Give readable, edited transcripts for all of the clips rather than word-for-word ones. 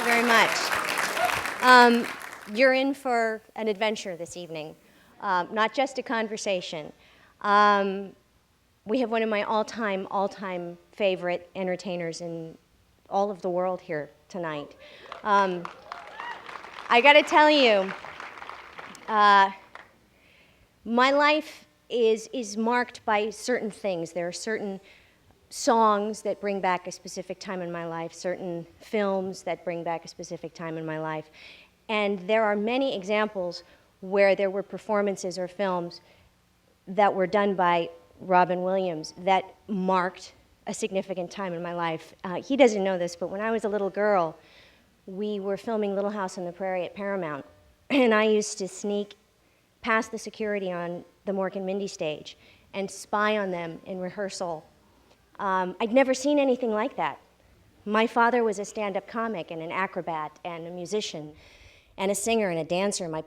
you very much. You're in for an adventure this evening, not just a conversation. We have one of my all-time favorite entertainers in all of the world here tonight. I got to tell you, my life is marked by certain things. There are certain songs that bring back a specific time in my life, certain films that bring back a specific time in my life. And there are many examples where there were performances or films that were done by Robin Williams that marked a significant time in my life. He doesn't know this, but when I was a little girl, we were filming Little House on the Prairie at Paramount, and I used to sneak past the security on the Mork and Mindy stage and spy on them in rehearsal. I'd never seen anything like that. My father was a stand-up comic and an acrobat and a musician and a singer and a dancer. My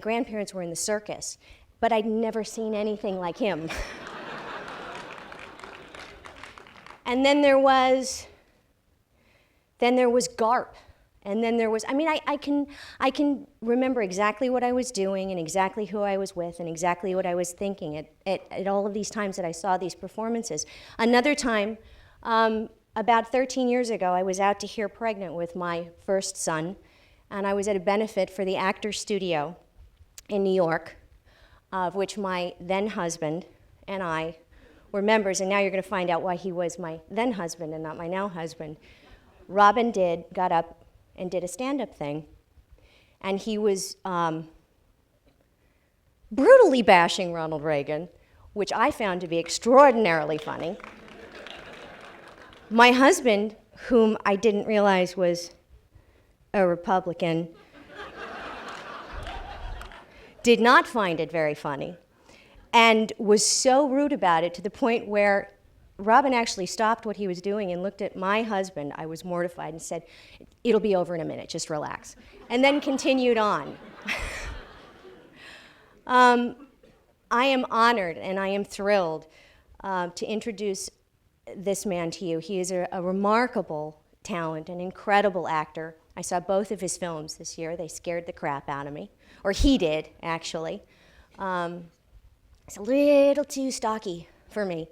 grandparents were in the circus, but I'd never seen anything like him. And then there was Garp. And then there was, I can remember exactly what I was doing and exactly who I was with and exactly what I was thinking at all of these times that I saw these performances. Another time, about 13 years ago, I was out to Here Pregnant with my first son, and I was at a benefit for the Actors Studio in New York, of which my then husband and I were members, and now you're going to find out why he was my then husband and not my now husband. Robin got up and did a stand-up thing, and he was brutally bashing Ronald Reagan, which I found to be extraordinarily funny. My husband, whom I didn't realize was a Republican, did not find it very funny and was so rude about it to the point where Robin actually stopped what he was doing and looked at my husband. I was mortified and said, "It'll be over in a minute, just relax." And then continued on. I am honored and I am thrilled to introduce this man to you. He is a remarkable talent, an incredible actor. I saw both of his films this year. They scared the crap out of me. Or he did, actually. It's a little too stocky for me.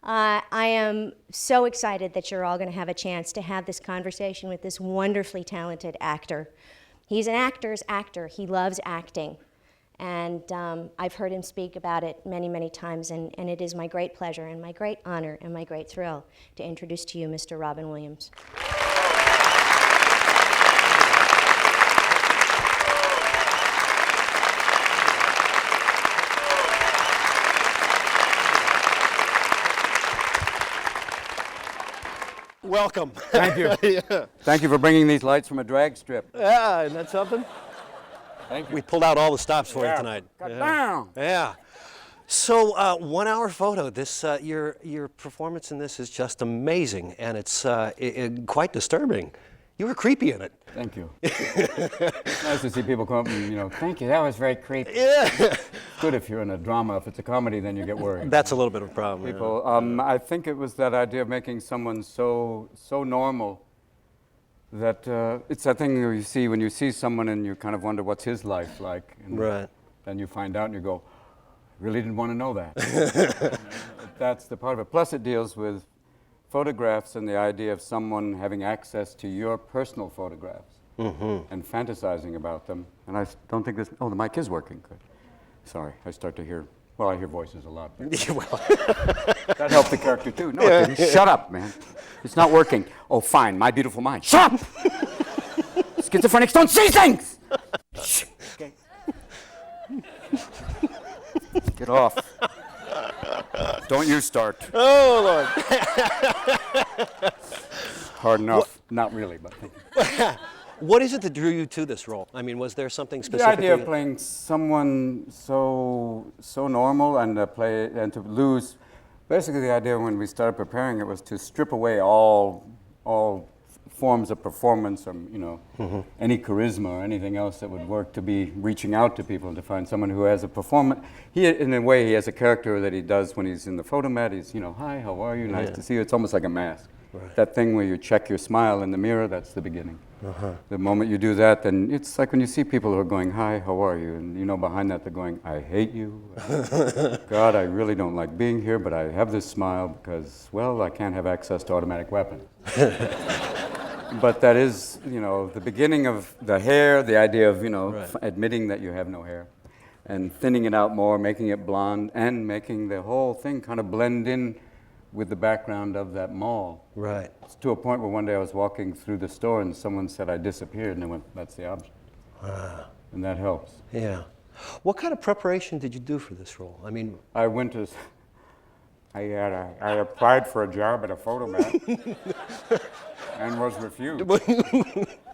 I am so excited that you're all going to have a chance to have this conversation with this wonderfully talented actor. He's an actor's actor. He loves acting. And I've heard him speak about it many, many times, and it is my great pleasure and my great honor and my great thrill to introduce to you Mr. Robin Williams. Welcome. Thank you. Yeah. Thank you for bringing these lights from a drag strip. Yeah, isn't that something? Thank you. We pulled out all the stops for you tonight. Got down. Yeah. So 1 hour photo. This your performance in this is just amazing, and it's quite disturbing. You were creepy in it. Thank you. It's nice to see people come up and, thank you, that was very creepy. Yeah. Good if you're in a drama. If it's a comedy, then you get worried. That's a little bit of a problem. People, I think it was that idea of making someone so normal that it's that thing you see when you see someone and you kind of wonder what's his life like. And Right. then you find out and you go, really didn't want to know that. That's the part of it. Plus it deals with photographs and the idea of someone having access to your personal photographs and fantasizing about them. And I don't think this, the mic is working, good. Sorry, I start to hear, I hear voices a lot. Well. That helped the character too. No, it didn't. Shut up, man. It's not working. Oh, fine, my beautiful mind. Shut up! Schizophrenics don't see things! Okay. Get off. Don't you start. Oh, Lord. Hard enough. Not really, but thank you. What is it that drew you to this role? I mean, was there something The specific? idea of playing someone so normal and to lose, basically the idea when we started preparing it was to strip away all forms of performance or any charisma or anything else that would work to be reaching out to people and to find someone who has a performance. In a way, he has a character that he does when he's in the photomat. He's, hi, how are you? Nice to see you. It's almost like a mask. That thing where you check your smile in the mirror, that's the beginning. The moment you do that, then it's like when you see people who are going, hi, how are you? And you know behind that they're going, I hate you. God, I really don't like being here, but I have this smile because, well, I can't have access to automatic weapons. But that is, you know, the beginning of the hair, the idea of, you know, admitting that you have no hair, and thinning it out more, making it blonde, and making the whole thing kind of blend in with the background of that mall. Right. It's to a point where one day I was walking through the store and someone said I disappeared, and I went, that's the object. And that helps. Yeah. What kind of preparation did you do for this role? I mean, I went to, I applied for a job at a photomat and was refused.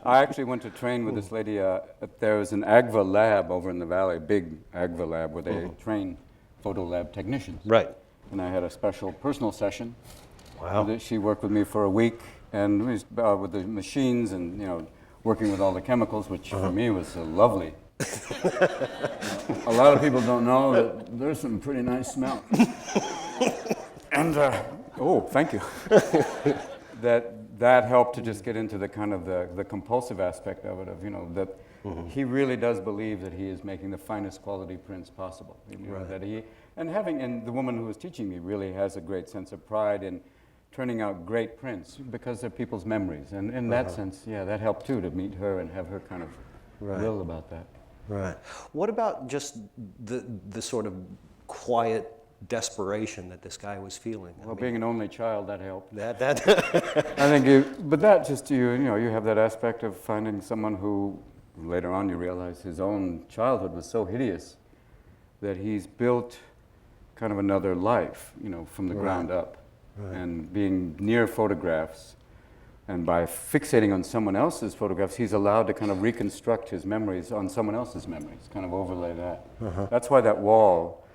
I actually went to train with this lady. There was an AGVA lab over in the valley, big AGVA lab where they train photo lab technicians. Right. And I had a special personal session. Wow. She worked with me for a week, and we was, with the machines and, you know, working with all the chemicals, which for me was lovely. A lot of people don't know that there's some pretty nice smell. And, oh, thank you. That helped to just get into the kind of the compulsive aspect of it, of, you know, that he really does believe that he is making the finest quality prints possible. You know, that he, and the woman who was teaching me really has a great sense of pride in turning out great prints because they're people's memories. And in that sense, yeah, that helped too, to meet her and have her kind of will about that. Right. What about just the sort of quiet desperation that this guy was feeling? Well, being an only child, that helped. That I think but that just, you know, you have that aspect of finding someone who, later on you realize his own childhood was so hideous that he's built kind of another life, you know, from the ground up. And being near photographs, and by fixating on someone else's photographs, he's allowed to kind of reconstruct his memories on someone else's memories, kind of overlay that. That's why that wall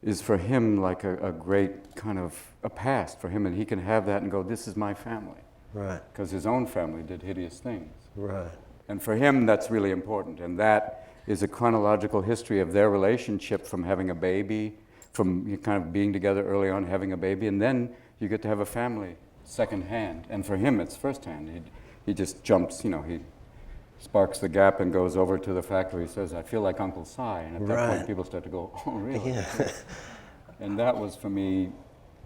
is for him like a great kind of a past for him, and he can have that and go, this is my family. Right. Because his own family did hideous things. Right. And for him, that's really important. And that is a chronological history of their relationship from having a baby, from kind of being together early on, having a baby, and then you get to have a family secondhand. And for him, it's firsthand. He just jumps, you know, he sparks the gap and goes over to the fact where he says, I feel like Uncle Si. And at that point, people start to go, oh, really? Yeah. And that was, for me,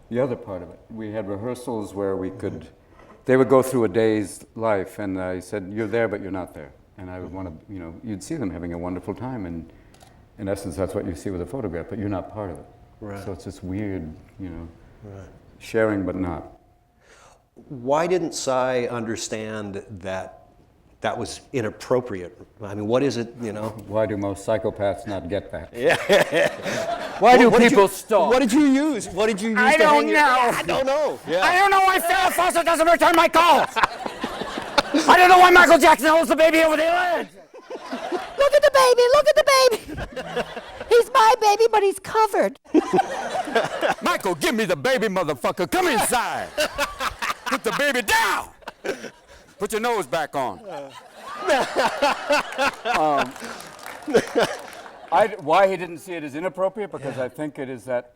the other part of it. We had rehearsals where we could, they would go through a day's life, and I said, you're there, but you're not there. And I would want to, you know, you'd see them having a wonderful time, and in essence, that's what you see with a photograph, but you're not part of it. Right. So it's this weird, you know, sharing but not. Why didn't Cy understand that that was inappropriate? I mean, what is it, you know? Why do most psychopaths not get that? Yeah. Why do people stop? What did you use? What did you use I to don't hang your- know. I don't know. Yeah. I don't know why Farrah Fawcett doesn't return my calls. I don't know why Michael Jackson holds the baby over the ledge. Look at the baby, look at the baby. He's my baby, but he's covered. Michael, give me the baby, motherfucker. Come inside. Put the baby down. Put your nose back on. Why he didn't see it as inappropriate? Because I think it is that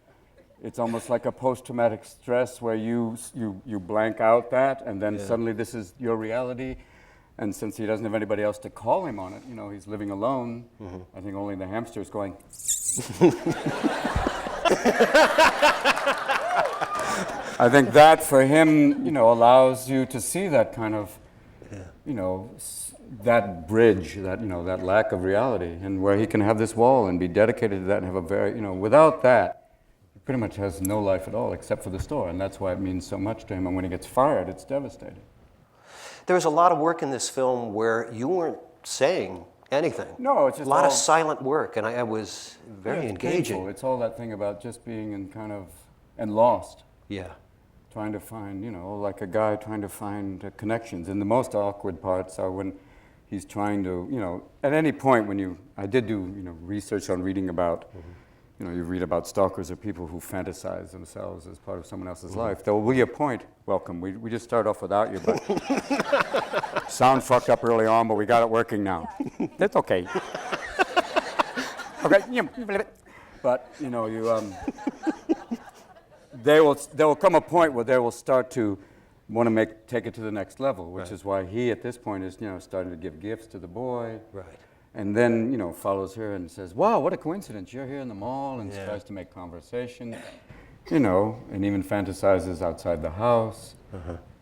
it's almost like a post-traumatic stress where you blank out that, and then suddenly this is your reality. And since he doesn't have anybody else to call him on it, you know, he's living alone. I think only the hamster's going. I think that for him, you know, allows you to see that kind of, you know, that bridge, that, you know, that lack of reality, and where he can have this wall and be dedicated to that and have a very, you know, without that, he pretty much has no life at all except for the store, and that's why it means so much to him. And when he gets fired, it's devastating. There was a lot of work in this film where you weren't saying anything. No, it's just a lot of all- silent work, and I was very It's engaging. painful. It's all that thing about just being in kind of, and lost. Yeah. Trying to find, you know, like a guy trying to find connections. And the most awkward parts are when he's trying to, you know, at any point when you, I did do, you know, research on reading about, you know, you read about stalkers or people who fantasize themselves as part of someone else's life. There will be a point, welcome, we just start off without you, but sound fucked up early on, but we got it working now. That's okay. Okay, but, you know, you, there will come a point where they will start to want to take it to the next level, which is why he at this point is, starting to give gifts to the boy. Right. And then, follows her and says, wow, what a coincidence, you're here in the mall, and tries to make conversation, and even fantasizes outside the house.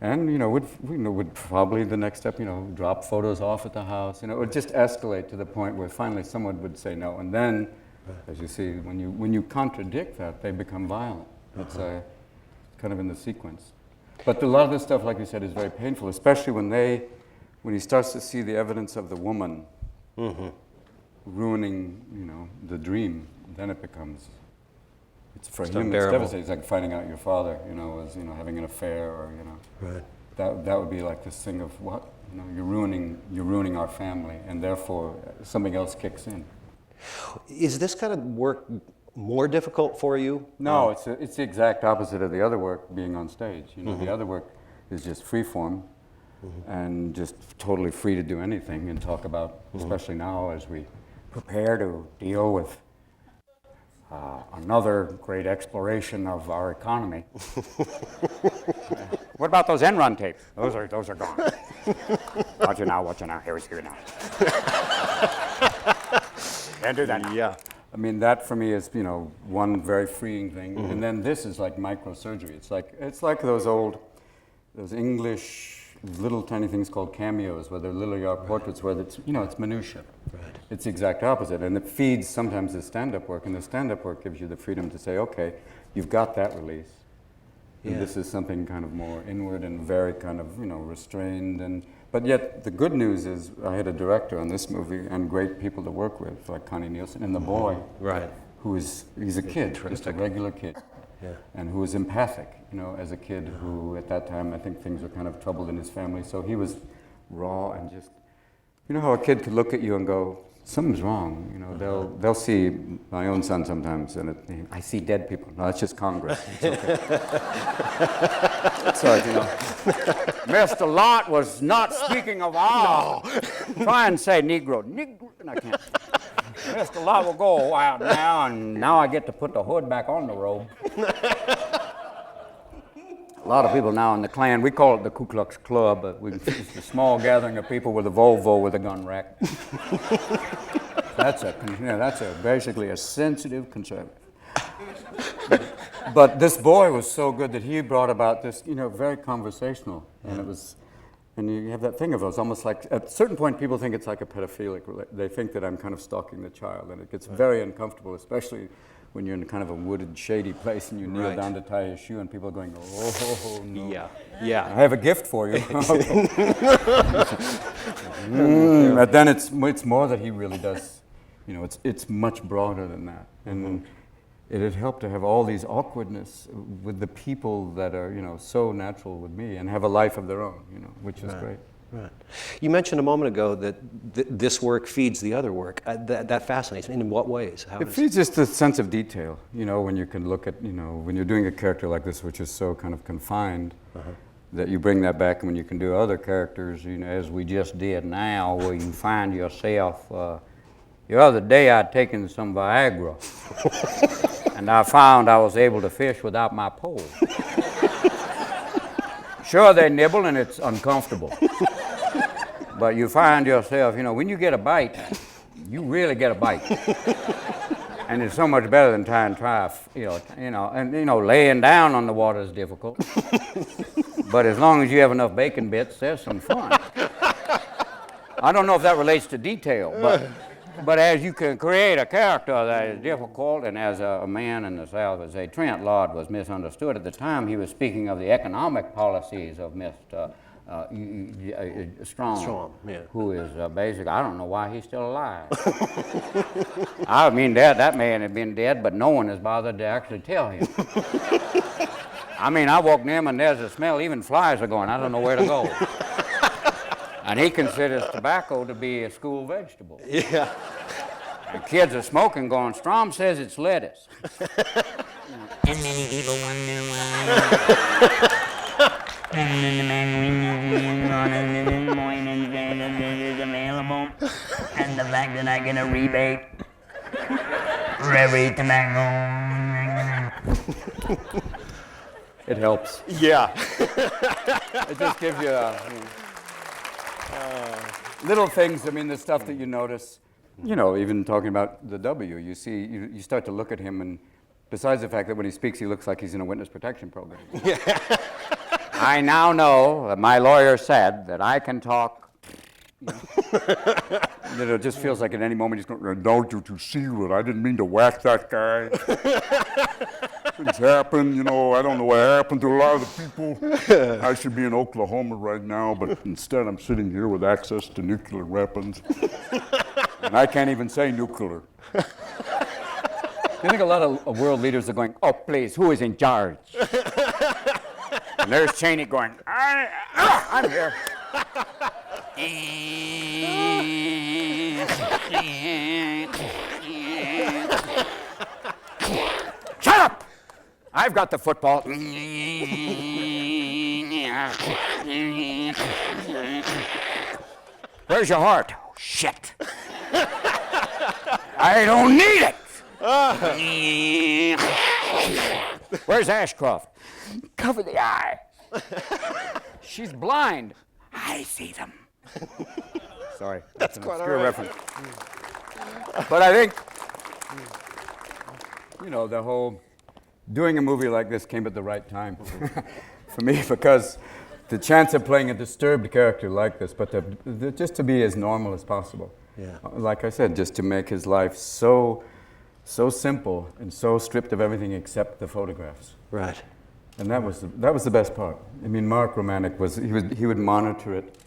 And, would probably the next step, drop photos off at the house. It would just escalate to the point where finally someone would say no. And then, as you see, when you contradict that, they become violent. It's kind of in the sequence. But a lot of this stuff, like you said, is very painful, especially when he starts to see the evidence of the woman ruining, the dream. Then it becomes, for him, it's devastating. It's like finding out your father, was, having an affair, or, Right. That would be like this thing of what, you're ruining our family, and therefore something else kicks in. Is this kind of work more difficult for you? No, it's the exact opposite of the other work, being on stage. The other work is just free form and just totally free to do anything and talk about, especially now as we prepare to deal with another great exploration of our economy. What about those Enron tapes? Those are gone. Watch it now. Here now. Can't do that now. Yeah. I mean, that for me is, one very freeing thing. And then this is like microsurgery. It's like those English little tiny things called cameos, where they're little art portraits, where it's, it's minutia. Right. It's the exact opposite, and it feeds sometimes the stand-up work, and the stand-up work gives you the freedom to say, okay, you've got that release, and this is something kind of more inward and very kind of, restrained, but yet the good news is I had a director on this movie and great people to work with, like Connie Nielsen, and the boy, Right. He's a kid, just a regular kid. Yeah. And who was empathic, as a kid who, at that time, I think things were kind of troubled in his family. So he was raw and just, how a kid could look at you and go, something's wrong. They'll see my own son sometimes, and I see dead people. No, that's just Congress. It's okay. So, Mr. Lott was not speaking of all. No. Try and say Negro, and I can't. Mr. Lott will go out now, and now I get to put the hood back on the robe. A lot of people now in the Klan, we call it the Ku Klux Club, but it's a small gathering of people with a Volvo with a gun rack. That's basically a sensitive conservative. But this boy was so good that he brought about this, very conversational, and you have that thing of those, almost like, at a certain point, people think it's like a pedophilic, they think that I'm kind of stalking the child, and it gets very uncomfortable, especially when you're in kind of a wooded, shady place, and you kneel down to tie his shoe, and people are going, oh, no. Yeah. I have a gift for you. But then it's more that he really does, it's much broader than that. And it had helped to have all these awkwardness with the people that are, so natural with me and have a life of their own, which is great. Right. You mentioned a moment ago that this work feeds the other work. That fascinates me. In what ways? It feeds just the sense of detail, when you can look at, when you're doing a character like this, which is so kind of confined, that you bring that back, and when you can do other characters, as we just did now, where you find yourself, the other day I'd taken some Viagra, and I found I was able to fish without my pole. Sure, they nibble and it's uncomfortable. But you find yourself, when you get a bite, you really get a bite. And it's so much better than trying and laying down on the water is difficult. But as long as you have enough bacon bits, there's some fun. I don't know if that relates to detail, but as you can create a character that is difficult, and as a man in the South would say, Trent Lott was misunderstood. At the time, he was speaking of the economic policies of Mr. Strong, who is basically, I don't know why he's still alive. I mean, that man had been dead, but no one has bothered to actually tell him. I mean, I walk near him and there's a smell, even flies are going, I don't know where to go. And he considers tobacco to be a school vegetable. Yeah. And kids are smoking, going, Strom says it's lettuce. And many people wonder why. And the man on a morning is available. And the fact that I get a rebate for every tobacco. It helps. Yeah. It just gives you little things. I mean, the stuff that you notice. You know, even talking about the W, you see, you start to look at him, and besides the fact that when he speaks, he looks like he's in a witness protection program. I now know that my lawyer said that I can talk. You know, it just feels like at any moment he's going, "Don't you to see what? I didn't mean to whack that guy. It's happened, you know, I don't know what happened to a lot of the people. I should be in Oklahoma right now, but instead I'm sitting here with access to nuclear weapons. And I can't even say nuclear." I think a lot of world leaders are going, "Oh, please, who is in charge?" And there's Cheney going, I'm here. Shut up! I've got the football. Where's your heart? Oh, shit. I don't need it. Where's Ashcroft? Cover the eye. She's blind. I see them. Sorry, that's an obscure reference. But I think, you know, the whole doing a movie like this came at the right time for me, because the chance of playing a disturbed character like this, but just to be as normal as possible. Yeah. Like I said, just to make his life so simple and so stripped of everything except the photographs. Right. And that was the best part. I mean, Mark Romanek he would monitor it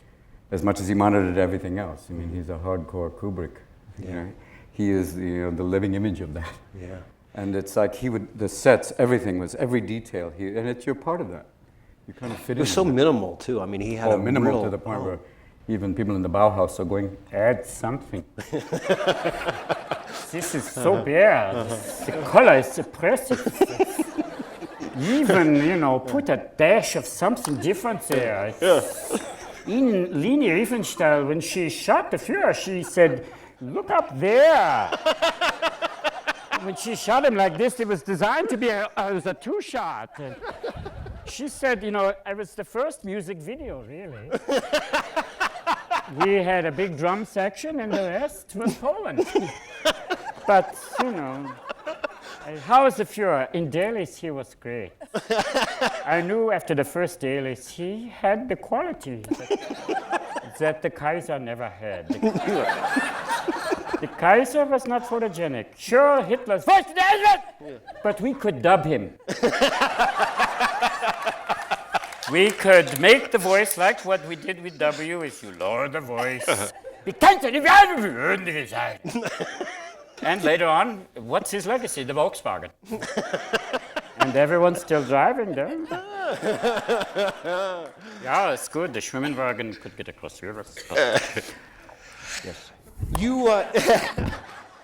as much as he monitored everything else. I mean, he's a hardcore Kubrick. Yeah. You know, he is the living image of that. Yeah. And it's like the sets, everything was every detail. And you're part of that. You kind of fit in. It was so minimal too. I mean, he had a minimal real, to the point where even people in the Bauhaus are going, "Add something." This is so bad. The color is oppressive. Even, you know, put a dash of something different there. In Leni Riefenstahl, when she shot the Führer, she said, "Look up there." When she shot him like this, it was designed to be it was a two-shot. And she said, you know, it was the first music video, really. We had a big drum section, and the rest was Poland. But, you know, how was the Führer? In dailies, he was great. I knew after the first dailies, he had the quality that the Kaiser never had. The Kaiser was not photogenic. Sure, Hitler's voice, but we could dub him. We could make the voice like what we did with W, is you lower the voice. And later on, what's his legacy? The Volkswagen. And everyone's still driving them. Yeah, it's good. The Schwimmenwagen could get across rivers. Yes. You,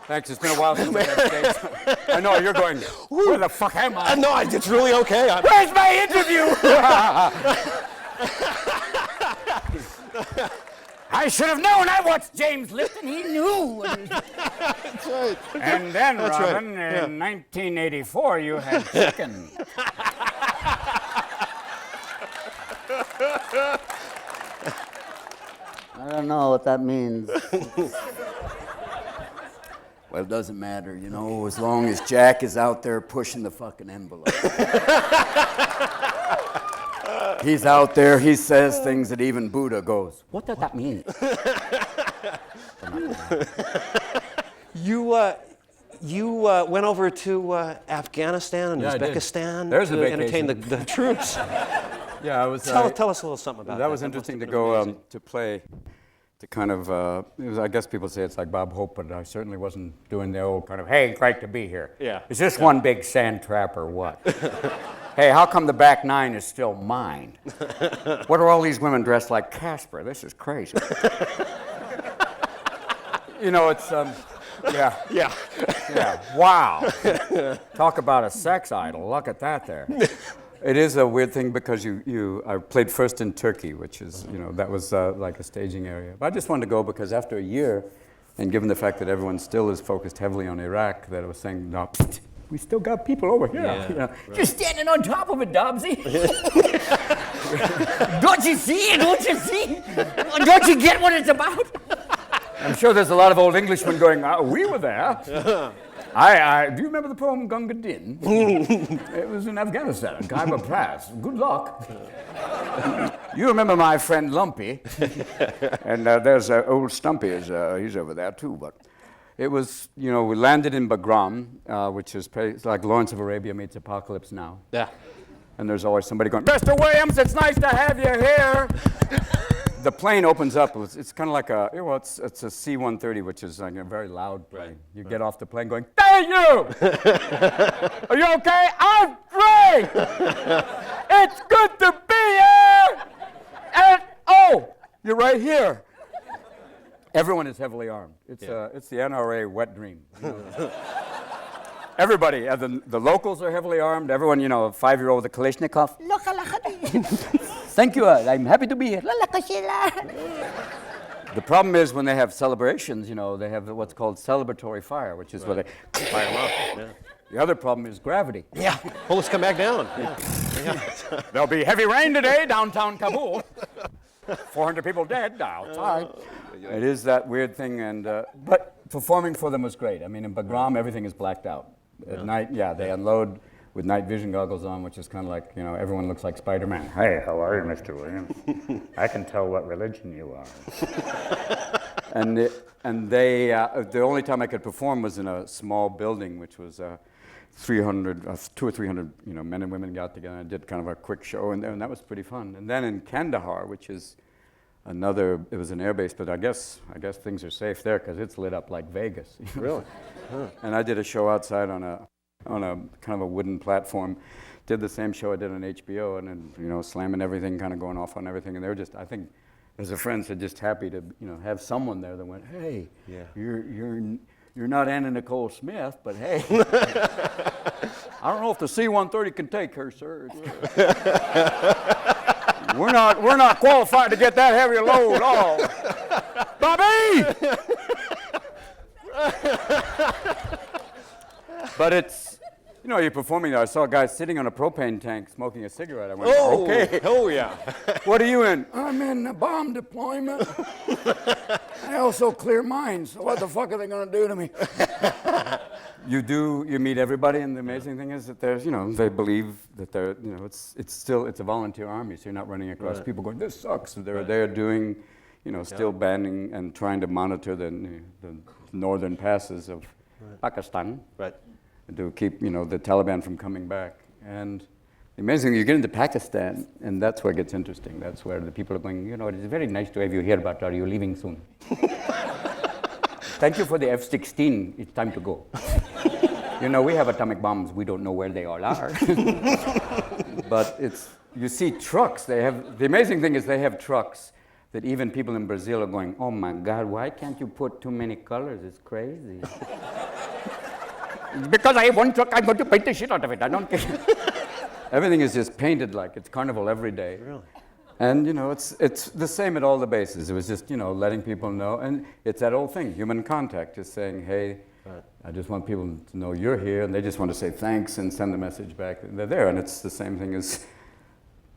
Thanks, it's been a while since I've had stage. I know, you're going, where the fuck am I? no, it's really okay. Where's my interview? I should have known. I watched James Lipton. He knew. That's right. And then, That's Robin, right. in 1984, you had chicken. I don't know what that means. Well, it doesn't matter, you know, as long as Jack is out there pushing the fucking envelope. He's out there, he says things that even Buddha goes, "What does that mean?" You went over to Afghanistan and Yeah, I did. Uzbekistan There's a to vacation. entertain the troops. Yeah, I was. Tell us a little something about that. That was interesting to go to play, to kind of, it was, I guess people say it's like Bob Hope, but I certainly wasn't doing the old kind of, "Hey, great to be here. Yeah. Is this one big sand trap or what? Hey, how come the back nine is still mine? What are all these women dressed like Casper? This is crazy." You know, it's, yeah. Yeah. Yeah, wow. Talk about a sex idol. Look at that there. It is a weird thing because I played first in Turkey, which is, you know, that was like a staging area. But I just wanted to go because after a year, and given the fact that everyone still is focused heavily on Iraq, that I was saying, no, we still got people over here. Yeah, You know, You're standing on top of it, Dobbsy. Don't you see? Don't you see? Don't you get what it's about? I'm sure there's a lot of old Englishmen going, we were there. Do you remember the poem Gunga Din? It was in Afghanistan, Khyber Pass. Good luck. You remember my friend Lumpy, and there's old Stumpy, he's over there too, but it was, we landed in Bagram, which is it's like Lawrence of Arabia meets Apocalypse Now. Yeah. And there's always somebody going, Mr. Williams, it's nice to have you here. The plane opens up. It's kind of like it's a C-130, which is like a very loud plane. You get off the plane going, thank you! Are you okay? I'm great! It's good to be here! And, you're right here. Everyone is heavily armed. It's the NRA wet dream. Everybody, the locals are heavily armed. Everyone, a 5-year-old with a Kalashnikov. Thank you, I'm happy to be here. The problem is when they have celebrations, they have what's called celebratory fire, which is where they Fire them up. Yeah. The other problem is gravity. Yeah. Bullets come back down. Yeah. There'll be heavy rain today, downtown Kabul. 400 people dead outside. It is that weird thing, but performing for them was great. I mean, in Bagram, everything is blacked out. At night, they unload with night vision goggles on, which is kind of like, everyone looks like Spider-Man. Hey, how are you, Mr. Williams? I can tell what religion you are. And they, the only time I could perform was in a small building, which was 200 or 300, men and women got together. I did kind of a quick show, and that was pretty fun. And then in Kandahar, which is it was an air base, but I guess things are safe there because it's lit up like Vegas. Really? Huh. And I did a show outside on a kind of a wooden platform. Did the same show I did on HBO, and then slamming everything, kind of going off on everything. And they were just, I think, as a friend said, just happy to have someone there that went, hey, you're not Anna Nicole Smith, but hey, I don't know if the C-130 can take her, sir. We're not qualified to get that heavy a load. Bobby! But it's, you're performing there. I saw a guy sitting on a propane tank smoking a cigarette. I went, okay. Oh, yeah. What are you in? I'm in a bomb deployment. I also clear mines. So what the fuck are they going to do to me? You meet everybody, and the amazing thing is that there's, they believe that they're, it's a volunteer army, so you're not running across people going, this sucks. So they're doing, still banning and trying to monitor the northern passes of Pakistan. Right. To keep, the Taliban from coming back. And the amazing thing, you get into Pakistan, and that's where it gets interesting. That's where the people are going, it is very nice to have you here, but are you leaving soon? Thank you for the F-16. It's time to go. We have atomic bombs. We don't know where they all are. But you see trucks. The amazing thing is they have trucks that even people in Brazil are going, oh my God, why can't you put too many colors? It's crazy. Because I have one truck, I'm going to paint the shit out of it. I don't care. Everything is just painted like it's carnival every day. Really? And, it's the same at all the bases. It was just, letting people know. And it's that old thing, human contact, just saying, hey, I just want people to know you're here. And they just want to say thanks and send the message back. They're there. And it's the same thing as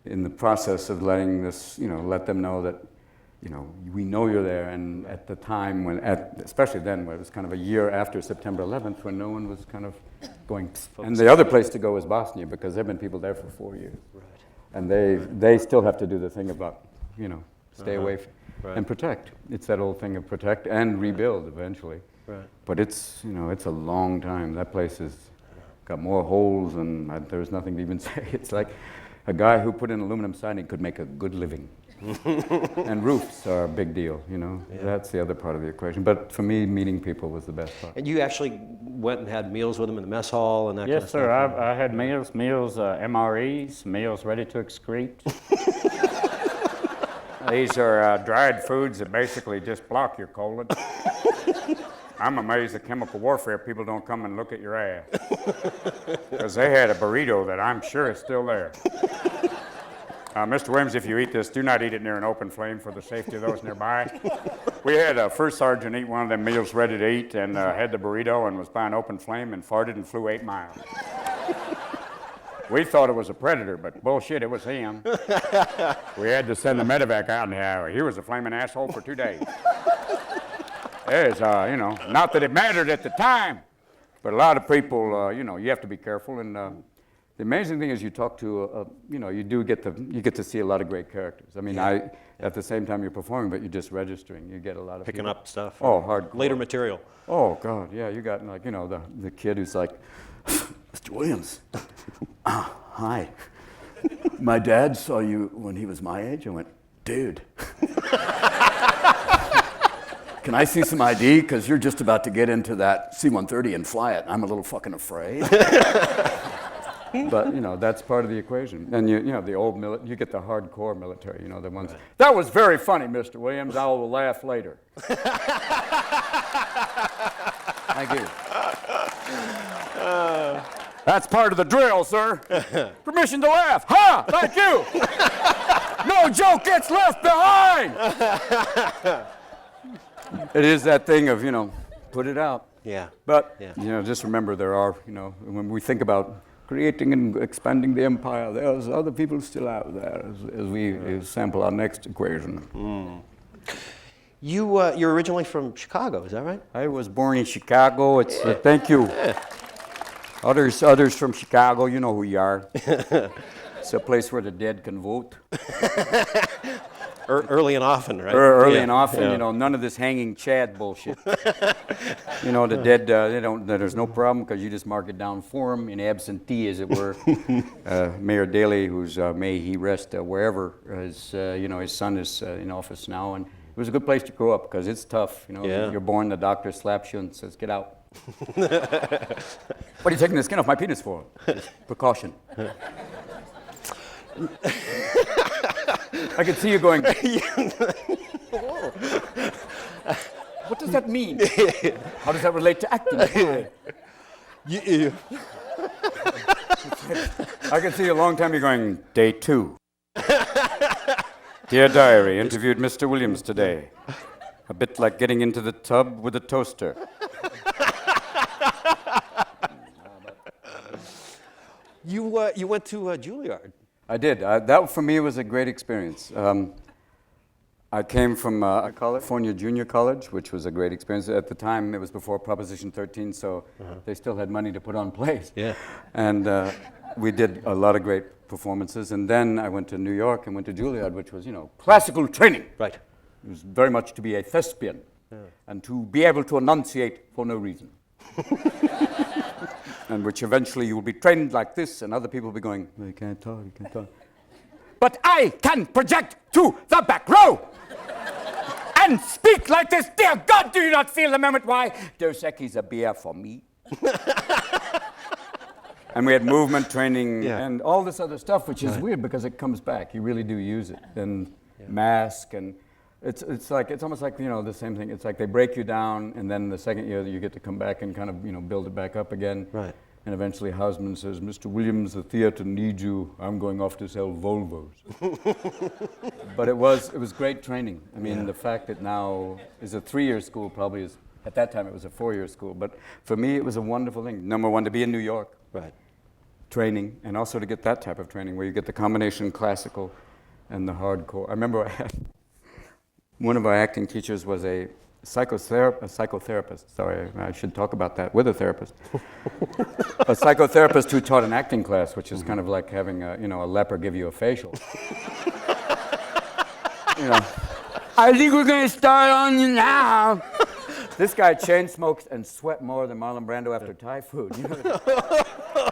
in the process of letting this, let them know that, we know you're there. And at the time especially then, when it was kind of a year after September 11th, when no one was kind of going, and the other place to go is Bosnia, because there have been people there for 4 years. Right. And they still have to do the thing about, stay away and protect. It's that old thing of protect and rebuild eventually. Right. But it's, it's a long time. That place has got more holes and there's nothing to even say. It's like a guy who put in aluminum siding could make a good living. And roofs are a big deal, That's the other part of the equation. But for me, meeting people was the best part. And you actually went and had meals with them in the mess hall and that kind of stuff? Yes, sir. I had meals, MREs, meals ready to excrete. These are dried foods that basically just block your colon. I'm amazed at chemical warfare people don't come and look at your ass. Because they had a burrito that I'm sure is still there. Mr. Williams, if you eat this, do not eat it near an open flame for the safety of those nearby. We had a first sergeant eat one of them meals ready to eat and had the burrito and was by an open flame and farted and flew 8 miles. We thought it was a predator, but bullshit, it was him. We had to send the medevac out, and he was a flaming asshole for 2 days. There's, not that it mattered at the time, but a lot of people, you have to be careful. And the amazing thing is you talk to, you get to see a lot of great characters. I mean, at the same time you're performing, but you're just registering. You get a lot of Picking people. up stuff. Oh, hardcore. Later material. Oh, God, yeah, you got, like, the kid who's like, Mr. Williams, hi. My dad saw you when he was my age. I went, dude. Can I see some ID? Because you're just about to get into that C-130 and fly it. I'm a little fucking afraid. But, that's part of the equation. And, the old you get the hardcore military, the ones. Right. That was very funny, Mr. Williams. I will laugh later. Thank you. That's part of the drill, sir. Permission to laugh. Ha! Thank you. No joke gets left behind. It is that thing of, put it out. Yeah. But, just remember there are, when we think about creating and expanding the empire, there's other people still out there as we sample our next equation. Mm. You're originally from Chicago, is that right? I was born in Chicago. It's thank you. Yeah. Others from Chicago, you know who you are. It's a place where the dead can vote. Early and often, right? Early and often, none of this hanging Chad bullshit. The dead, there's no problem because you just mark it down for them in absentee, as it were. Mayor Daley, who's, may he rest wherever, his son is in office now, and it was a good place to grow up because it's tough. You're born, the doctor slaps you and says, get out. What are you taking the skin off my penis for? Precaution. I can see you going, what does that mean? How does that relate to acting? I can see a long time you're going, day 2. Dear Diary, interviewed Mr. Williams today. A bit like getting into the tub with a toaster. You went to Juilliard. I did. That for me was a great experience. I came from California Junior College, which was a great experience. At the time, it was before Proposition 13, so they still had money to put on plays. Yeah. And we did a lot of great performances. And then I went to New York and went to Juilliard, which was, classical training. Right. It was very much to be a thespian and to be able to enunciate for no reason. And which eventually you will be trained like this, and other people will be going, well, you can't talk, you can't talk. But I can project to the back row and speak like this. Dear God, do you not feel the moment why Dos Equis a beer for me? And we had movement training and all this other stuff, which is weird because it comes back. You really do use it. And mask and it's almost like the same thing. It's like they break you down, and then the second year you get to come back and kind of build it back up again. Right. And eventually Hausman says, Mr. Williams, the theater needs you. I'm going off to sell Volvos. But it was great training. I mean, the fact that now is a 3-year school probably is, at that time it was a 4-year school. But for me, it was a wonderful thing. Number one, to be in New York. Right. Training, and also to get that type of training where you get the combination classical and the hardcore. I remember I had one of our acting teachers was a psychotherapist. Sorry, I should talk about that with a therapist. A psychotherapist who taught an acting class, which is kind of like having a leper give you a facial. I think we're going to start on you now. This guy chain smokes and sweat more than Marlon Brando after Thai food.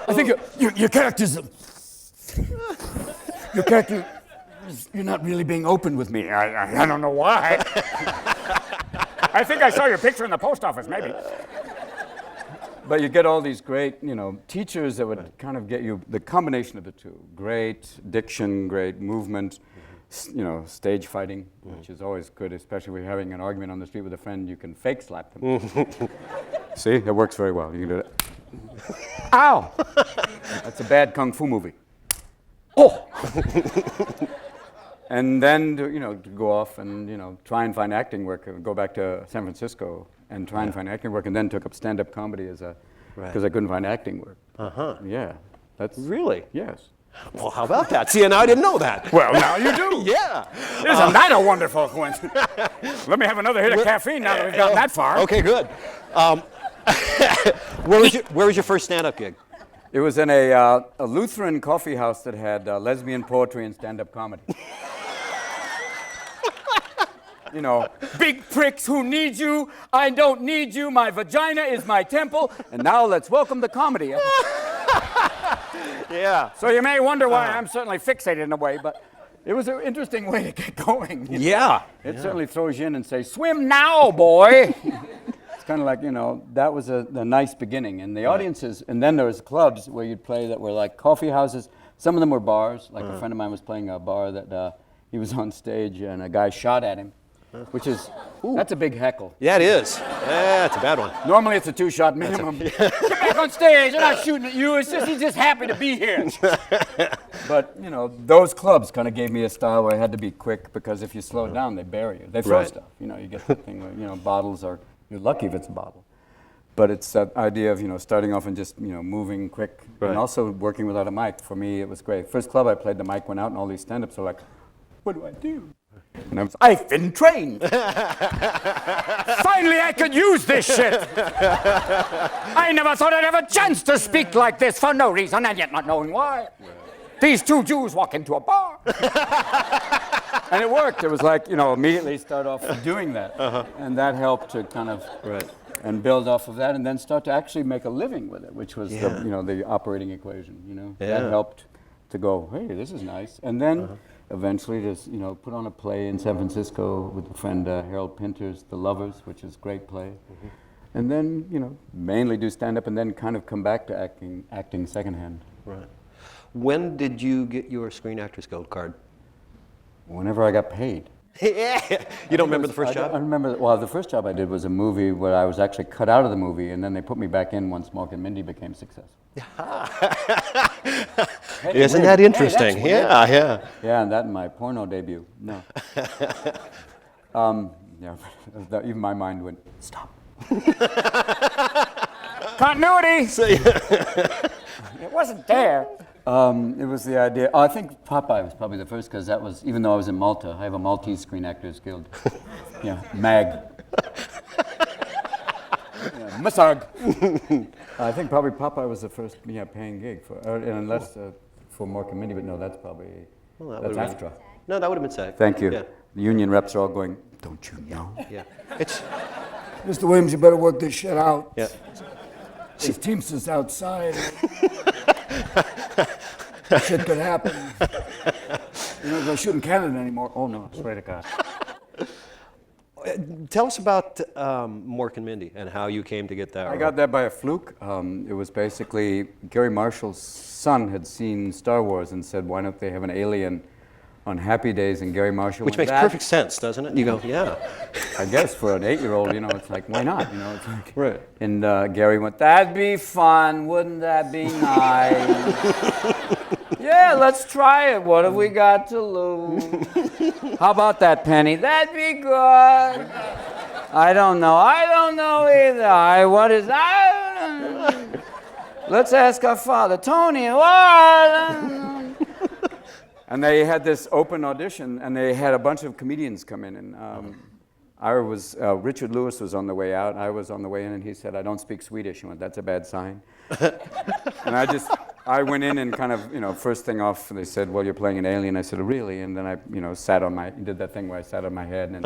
I think your character's... Your character... You're not really being open with me. I don't know why. I think I saw your picture in the post office, maybe. But you get all these great, teachers that would kind of get you the combination of the two. Great diction, great movement, stage fighting, which is always good, especially when you're having an argument on the street with a friend, you can fake slap them. See, it works very well. You can do that. Ow! That's a bad kung fu movie. Oh! And then to go off and try and find acting work, go back to San Francisco and try and find acting work, and then took up stand-up comedy because I couldn't find acting work. Yeah, that's Really? yes. Well, how about that? See, and I didn't know that. Well, now you do. Yeah. Isn't that a wonderful coincidence? Let me have another hit of caffeine now that we've gotten that far. Okay, good. Where was your first stand-up gig? It was in a Lutheran coffee house that had lesbian poetry and stand-up comedy. Big pricks who need you, I don't need you, my vagina is my temple, and now let's welcome the comedy. Yeah. So you may wonder why I'm certainly fixated in a way, but it was an interesting way to get going. Yeah. It certainly throws you in and says, swim now, boy. It's kind of like, that was a nice beginning. And the audiences, and then there was clubs where you'd play that were like coffee houses. Some of them were bars. Like a friend of mine was playing a bar that he was on stage and a guy shot at him, which is, that's a big heckle. Yeah, it is. Yeah, it's a bad one. Normally it's a 2-shot minimum. Get back on stage, I'm not shooting at you, he's just happy to be here. But, those clubs kind of gave me a style where I had to be quick, because if you slow it down, they bury you. They throw stuff. You get the thing where, bottles are, you're lucky if it's a bottle. But it's that idea of, starting off and just, moving quick, and also working without a mic. For me, it was great. First club I played, the mic went out, and all these stand-ups are like, what do I do? And I've been trained. Finally, I could use this shit. I never thought I'd have a chance to speak like this for no reason, and yet not knowing why. These two Jews walk into a bar. And it worked. It was like, immediately start off doing that. And that helped to kind of, and build off of that, and then start to actually make a living with it, which was the operating equation, That helped to go, hey, this is nice. And then eventually just, put on a play in San Francisco with a friend, Harold Pinter's The Lovers, which is a great play. And then, mainly do stand-up and then kind of come back to acting secondhand. Right. When did you get your Screen Actors Guild card? Whenever I got paid. Yeah. You don't remember the first job? I remember, the first job I did was a movie where I was actually cut out of the movie, and then they put me back in once Mork and Mindy became successful. Isn't that interesting? Yeah. Yeah, and that in my porno debut. No. Even my mind went, stop. Continuity! It wasn't there. It was the idea. I think Popeye was probably the first, because that was, even though I was in Malta, I have a Maltese Screen Actors Guild. MAG. Massag. I think probably Popeye was the first paying gig, unless for Mork and Mindy, but no, that's probably, that's AFTRA. No, that would have been SAG. Thank you. Yeah. The union reps are all going, don't you know? Yeah. It's, Mr. Williams, you better work this shit out. yeah. There's Teamsters outside. Shit could happen. You're not going to shoot in Canada anymore. Oh, no. Swear to God. Tell us about Mork and Mindy and how you came to get that. I got that by a fluke. It was basically Gary Marshall's son had seen Star Wars and said, why don't they have an alien on Happy Days? And Gary Marshall Which went, makes perfect sense, doesn't it? You go, yeah. I guess for an 8-year-old, it's like, why not? It's like, right. And Gary went, that'd be fun, wouldn't that be nice? Yeah, let's try it. What have we got to lose? How about that, Penny? That'd be good. I don't know either. What is that? Let's ask our father, Tony. What? And they had this open audition, and they had a bunch of comedians come in, and Richard Lewis was on the way out, I was on the way in, and he said, I don't speak Swedish. He went, that's a bad sign. And I went in and kind of, first thing off, they said, well, you're playing an alien. I said, really? And then I, did that thing where I sat on my head. And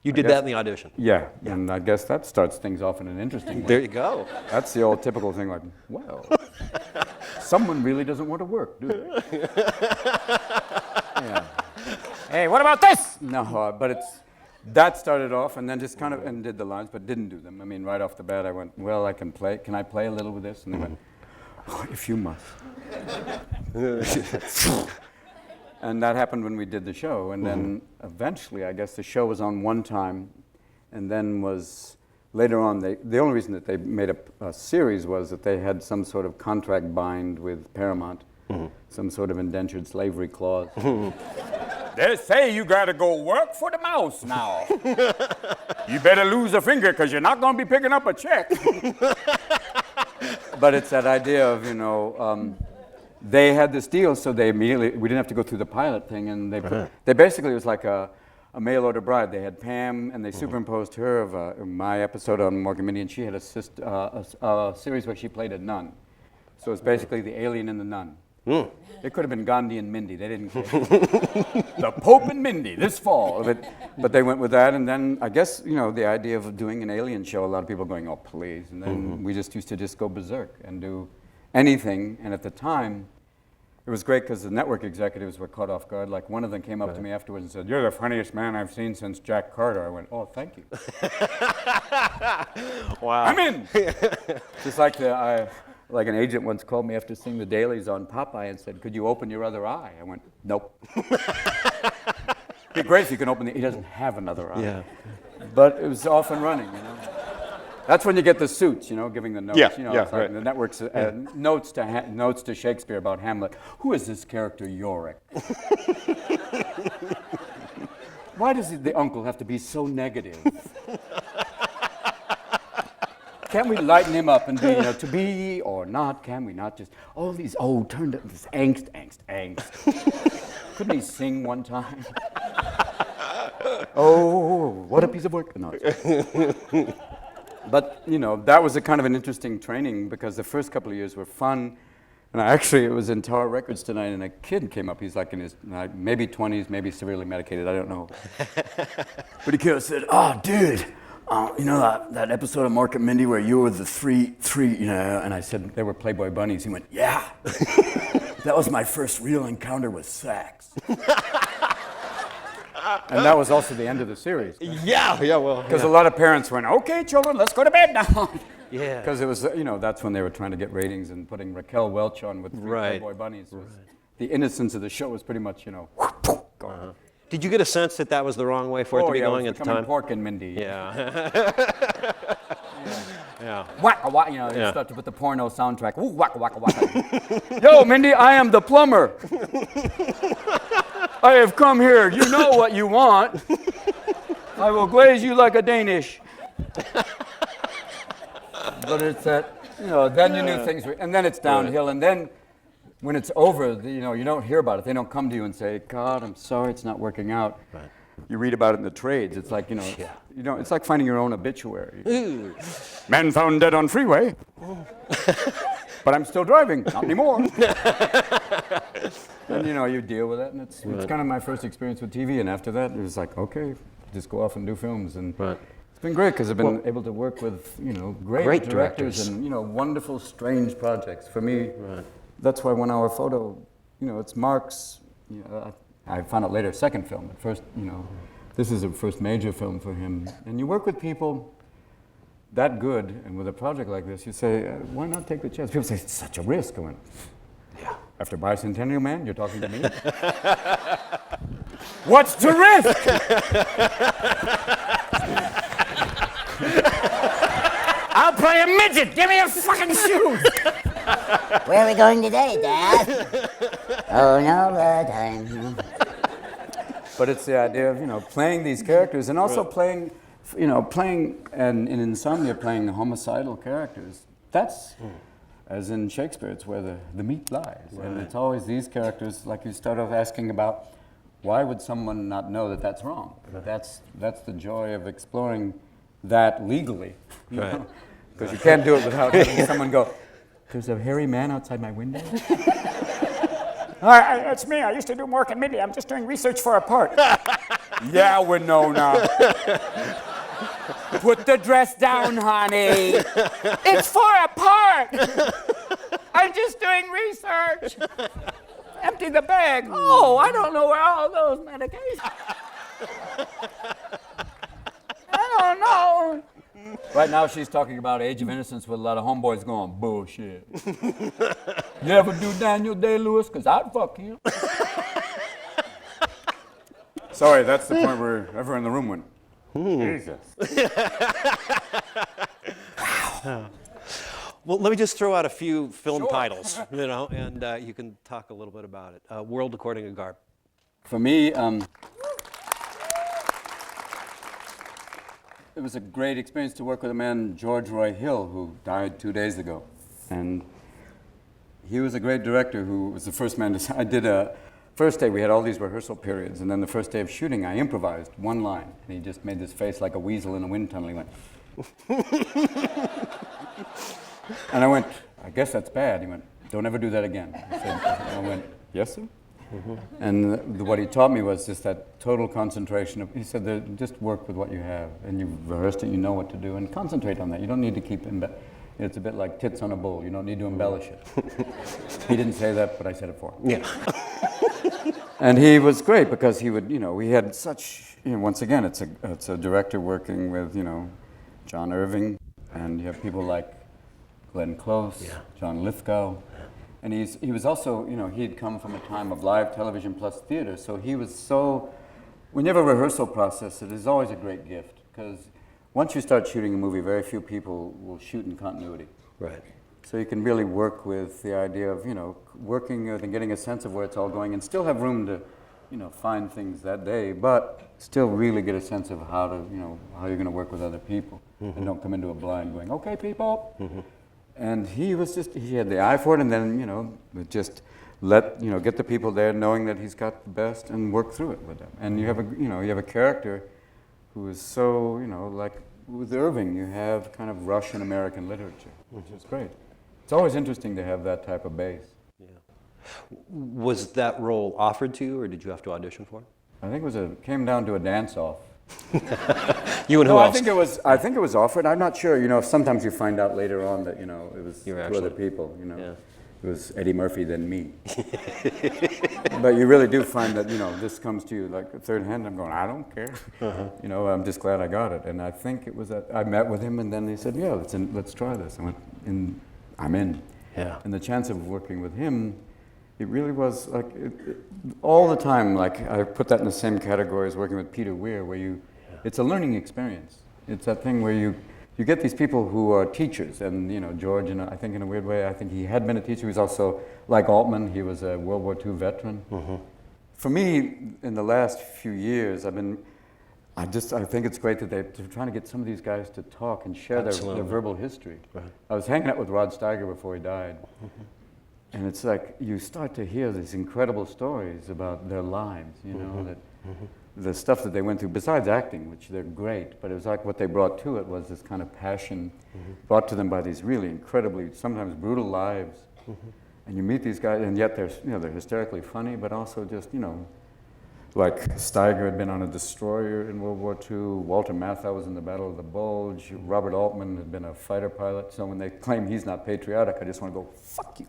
You did that in the audition? Yeah, and I guess that starts things off in an interesting way. There you go. That's the old typical thing, like, well, someone really doesn't want to work, do they? Yeah. Hey, what about this? No, but that started off, and then just kind of, and did the lines, but didn't do them. I mean, right off the bat, I went, well, I can play. Can I play a little with this? And they went, oh, if you must. And that happened when we did the show, and then eventually, I guess the show was on one time, and then was later on. The only reason that they made a series was that they had some sort of contract bind with Paramount, some sort of indentured slavery clause. They say you gotta go work for the mouse now. You better lose a finger because you're not gonna be picking up a check. But it's that idea of, they had this deal, so we didn't have to go through the pilot thing, and they basically, it was like a mail order bride. They had Pam, and they superimposed her of my episode on Mork and Mindy, and she had a series where she played a nun. So it's basically the alien and the nun. It could have been Gandhi and Mindy. They didn't care. The Pope and Mindy this fall. But they went with that, and then I guess, the idea of doing an alien show, a lot of people going, oh, please. And then we just used to just go berserk and do anything. And at the time, it was great because the network executives were caught off guard. Like, one of them came up to me afterwards and said, "You're the funniest man I've seen since Jack Carter." I went, "Oh, thank you." Wow. I'm in. Just like like an agent once called me after seeing the dailies on Popeye and said, "Could you open your other eye?" I went, "Nope." It'd be great if you can open he doesn't have another eye. Yeah. But it was off and running, That's when you get the suits, giving the notes. Yeah, It's like right. the network's notes to Shakespeare about Hamlet. Who is this character Yorick? Why does the uncle have to be so negative? Can't we lighten him up and be, to be or not? Can we not just, all these, turned up this angst. Couldn't he sing one time? Oh, what a piece of work. No, but, that was a kind of an interesting training because the first couple of years were fun. And it was in Tower Records tonight, and a kid came up. He's like in his maybe 20s, maybe severely medicated, I don't know. But he came and said, "Oh, dude, that episode of Mork and Mindy where you were the three, and I said, they were Playboy bunnies. He went, "Yeah, that was my first real encounter with sex." And that was also the end of the series. Yeah, well. Because a lot of parents went, "Okay, children, let's go to bed now." Yeah. Because it was, that's when they were trying to get ratings, and putting Raquel Welch on with Playboy bunnies. The innocence of the show was pretty much, gone. Did you get a sense that was the wrong way for it to be going at the time? Mork and Mindy. Yeah. Yeah. Waka waka, they start to put the porno soundtrack. Ooh, waka waka waka. Yo, Mindy, I am the plumber. I have come here. You know what you want. I will glaze you like a Danish. But it's that, then you knew things were, and then it's downhill, and then when it's over, you don't hear about it. They don't come to you and say, "God, I'm sorry, it's not working out." Right. You read about it in the trades. It's like, it's like finding your own obituary. Man found dead on freeway. But I'm still driving. Not anymore. And, you deal with it, and it's kind of my first experience with TV, and after that, it was like, okay, just go off and do films. And it's been great because I've been able to work with, great directors and, wonderful, strange projects. For me, that's why 1 Hour Photo, it's Mark's, I found out later, second film. At first, this is the first major film for him. And you work with people that good, and with a project like this, you say, why not take the chance? People say, it's such a risk. I went, yeah. After Bicentennial Man, you're talking to me? What's the risk? I'll play a midget. Give me your fucking shoes. Where are we going today, Dad? Oh, no, time. But it's the idea of, playing these characters, and also playing, and in Insomnia, playing homicidal characters. That's, as in Shakespeare, it's where the meat lies. Right. And it's always these characters, like you start off asking about, why would someone not know that that's wrong? Right. That's the joy of exploring that legally. Because you can't do it without having someone go, "There's a hairy man outside my window?" It's me. I used to do Mork and Mindy. I'm just doing research for a part. Yeah, we know now. Put the dress down, honey. It's for a part. I'm just doing research. Empty the bag. Oh, I don't know where all those medications. I don't know. Right now she's talking about Age of Innocence with a lot of homeboys going, bullshit. You ever do Daniel Day-Lewis? Because I'd fuck him. Sorry, that's the point where everyone in the room went, Jesus. Well, let me just throw out a few film titles, and you can talk a little bit about it. World According to Garp. For me, it was a great experience to work with a man, George Roy Hill, who died 2 days ago. And he was a great director who was the first man to... I did a... First day, we had all these rehearsal periods, and then the first day of shooting, I improvised one line. And he just made this face like a weasel in a wind tunnel. He went... And I went, I guess that's bad. He went, don't ever do that again. I went, yes, sir? And what he taught me was just that total concentration. He said, just work with what you have, and you've rehearsed it, you know what to do, and concentrate on that. You don't need to keep it's a bit like tits on a bull. You don't need to embellish it. He didn't say that, but I said it for him. Yeah. And he was great because he would, we had such, once again, it's a director working with, John Irving, and you have people like Glenn Close, John Lithgow. And he was also, he had come from a time of live television plus theater, so he was when you have a rehearsal process, it is always a great gift, because once you start shooting a movie, very few people will shoot in continuity. Right. So you can really work with the idea of, working and getting a sense of where it's all going, and still have room to, find things that day, but still really get a sense of how you're going to work with other people, and don't come into a blind going, okay, people. And he had the eye for it, and then, just get the people there knowing that he's got the best and work through it with them. And you have a character who is so, like with Irving, you have kind of Russian American literature, which is great. It's always interesting to have that type of base. Yeah. Was that role offered to you, or did you have to audition for it? I think came down to a dance-off. You and who else? I think it was offered. I'm not sure. Sometimes you find out later on that it was two other people. Yeah. It was Eddie Murphy then me. But you really do find that this comes to you like third hand. I'm going, I don't care. I'm just glad I got it. And I think it was I met with him, and then they said, yeah, let's try this. I went, I'm in. Yeah. And the chance of working with him, it really was like all the time. Like I put that in the same category as working with Peter Weir, where it's a learning experience. It's that thing where you get these people who are teachers, and George, I think in a weird way, I think he had been a teacher. He was also like Altman. He was a World War II veteran. For me, in the last few years, I think it's great that they're trying to get some of these guys to talk and share their verbal history. Right. I was hanging out with Rod Steiger before he died. And it's like you start to hear these incredible stories about their lives, the stuff that they went through, besides acting, which they're great, but it was like what they brought to it was this kind of passion brought to them by these really incredibly, sometimes brutal lives. And you meet these guys, and yet they're hysterically funny, but also just, like Steiger had been on a destroyer in World War II, Walter Matthau was in the Battle of the Bulge, Robert Altman had been a fighter pilot, so when they claim he's not patriotic, I just want to go, fuck you.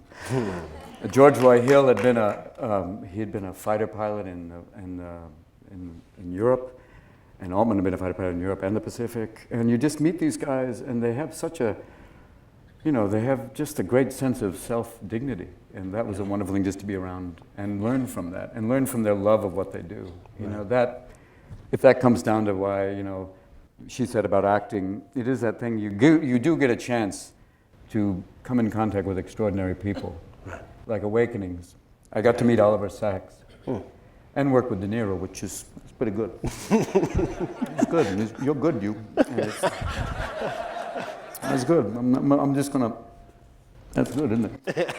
George Roy Hill had been a fighter pilot in Europe, and Altman had been a fighter pilot in Europe and the Pacific, and you just meet these guys, and they have such a, they have just a great sense of self-dignity, and that was a wonderful thing just to be around and learn from that, and learn from their love of what they do. That, if that comes down to why, she said about acting, it is that thing, you do get a chance to come in contact with extraordinary people, like Awakenings. I got to meet Oliver Sacks. And work with De Niro, which is pretty good. It's good. You're good, you. That's good. I'm just gonna. That's good, isn't it?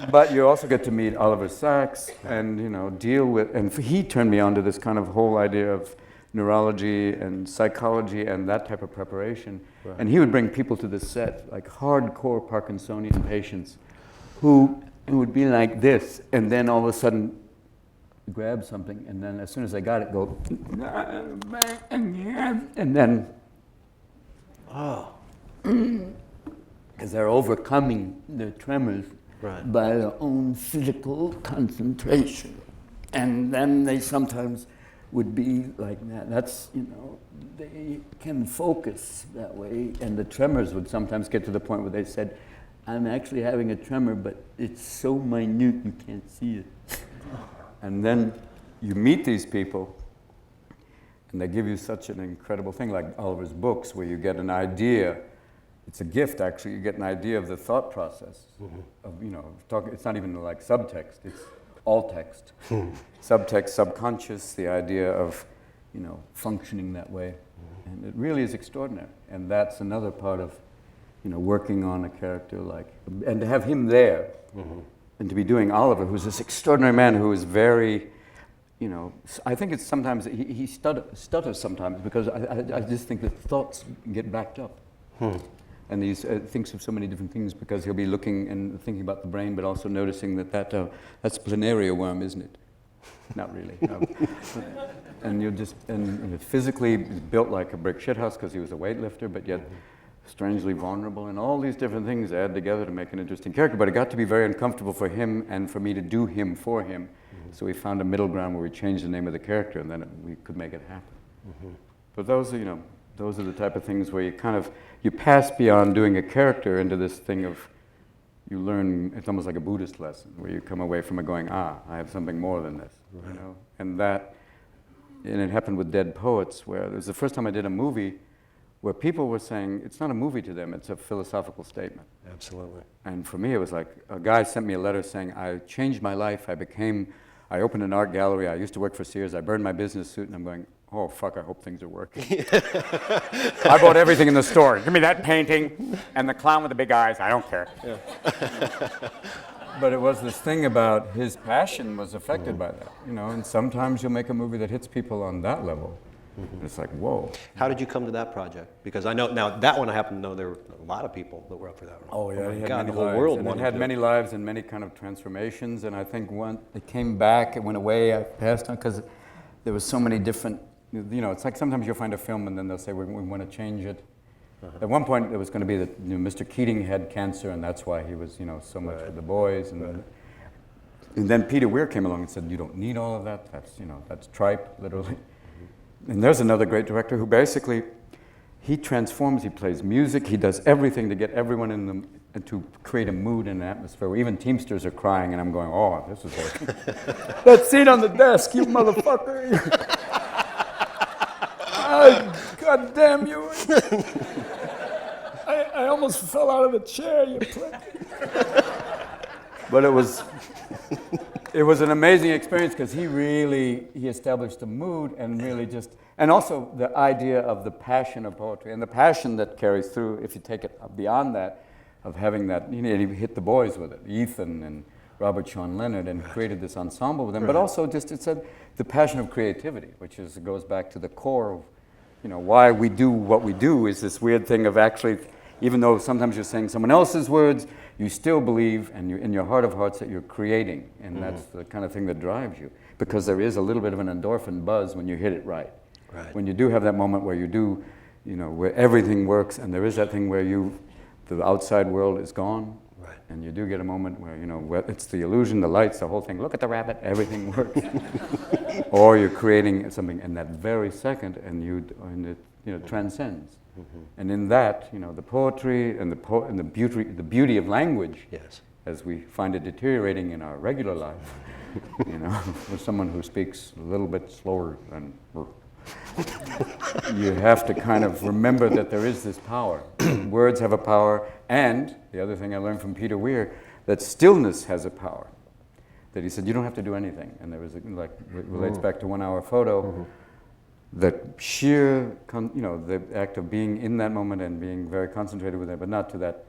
But you also get to meet Oliver Sacks, and deal with. And he turned me on to this kind of whole idea of neurology and psychology and that type of preparation. Right. And he would bring people to the set, like hardcore Parkinsonian patients, who would be like this, and then all of a sudden grab something, and then as soon as they got it, go, and then, because they're overcoming their tremors by their own physical concentration. And then they sometimes would be like that. That's, they can focus that way, and the tremors would sometimes get to the point where they said, I'm actually having a tremor, but it's so minute you can't see it. And then you meet these people, and they give you such an incredible thing, like Oliver's books, where you get an idea. It's a gift, actually. You get an idea of the thought process of, it's not even like subtext. It's all text. subtext, subconscious, the idea of, functioning that way. And it really is extraordinary. And that's another part of, working on a character and to have him there, and to be doing Oliver, who's this extraordinary man who is very, I think it's sometimes, he stutters sometimes because I just think that thoughts get backed up. And he thinks of so many different things because he'll be looking and thinking about the brain, but also noticing that's planaria worm, isn't it? Not really. No. And physically built like a brick shithouse because he was a weightlifter, but yet strangely vulnerable, and all these different things add together to make an interesting character. But it got to be very uncomfortable for him and for me to do him for him. So we found a middle ground where we changed the name of the character, and then we could make it happen. But those are the type of things where you pass beyond doing a character into this thing of, you learn, it's almost like a Buddhist lesson, where you come away from it going, I have something more than this, And it happened with Dead Poets, where it was the first time I did a movie where people were saying, it's not a movie to them, it's a philosophical statement. Absolutely. And for me, it was like, a guy sent me a letter saying, I changed my life, I opened an art gallery, I used to work for Sears, I burned my business suit, and I'm going, oh, fuck, I hope things are working. I bought everything in the store. Give me that painting and the clown with the big eyes. I don't care. Yeah. But it was this thing about his passion was affected by that, and sometimes you'll make a movie that hits people on that level. It's like, whoa. How did you come to that project? Because I know, now that one I happen to know there were a lot of people that were up for that one. Oh yeah, my God, the whole world wanted it had many lives and many kind of transformations, and I think it came back, it went away, I passed on, because there was so many different, it's like sometimes you'll find a film and then they'll say, we want to change it. At one point it was going to be that Mr. Keating had cancer, and that's why he was, so much with the boys, and then Peter Weir came along and said, you don't need all of that, that's tripe, literally. And there's another great director who basically, he transforms, he plays music, he does everything to get everyone to create a mood and an atmosphere where even Teamsters are crying, and I'm going, oh, this is working. That seat on the desk, you motherfucker. God damn you. I almost fell out of the chair, you prick. But it was an amazing experience because he established the mood and really and also the idea of the passion of poetry and the passion that carries through, if you take it beyond that, of having that, he hit the boys with it, Ethan and Robert Sean Leonard, and created this ensemble with them, but also it said the passion of creativity, which goes back to the core of, why we do what we do, is this weird thing of actually, even though sometimes you're saying someone else's words, you still believe, and in your heart of hearts, that you're creating, and that's the kind of thing that drives you, because there is a little bit of an endorphin buzz when you hit it right. When you do have that moment where you do, where everything works, and there is that thing where the outside world is gone, and you do get a moment where, it's the illusion, the lights, the whole thing, look at the rabbit, everything works. Or you're creating something in that very second, and it transcends. And in that, the poetry and the beauty of language, as we find it deteriorating in our regular life, with someone who speaks a little bit slower than you have to kind of remember that there is this power. Words have a power, and the other thing I learned from Peter Weir, that stillness has a power. That he said, you don't have to do anything. And there was, it relates back to 1 Hour Photo, that sheer, the act of being in that moment and being very concentrated with it, but not to that.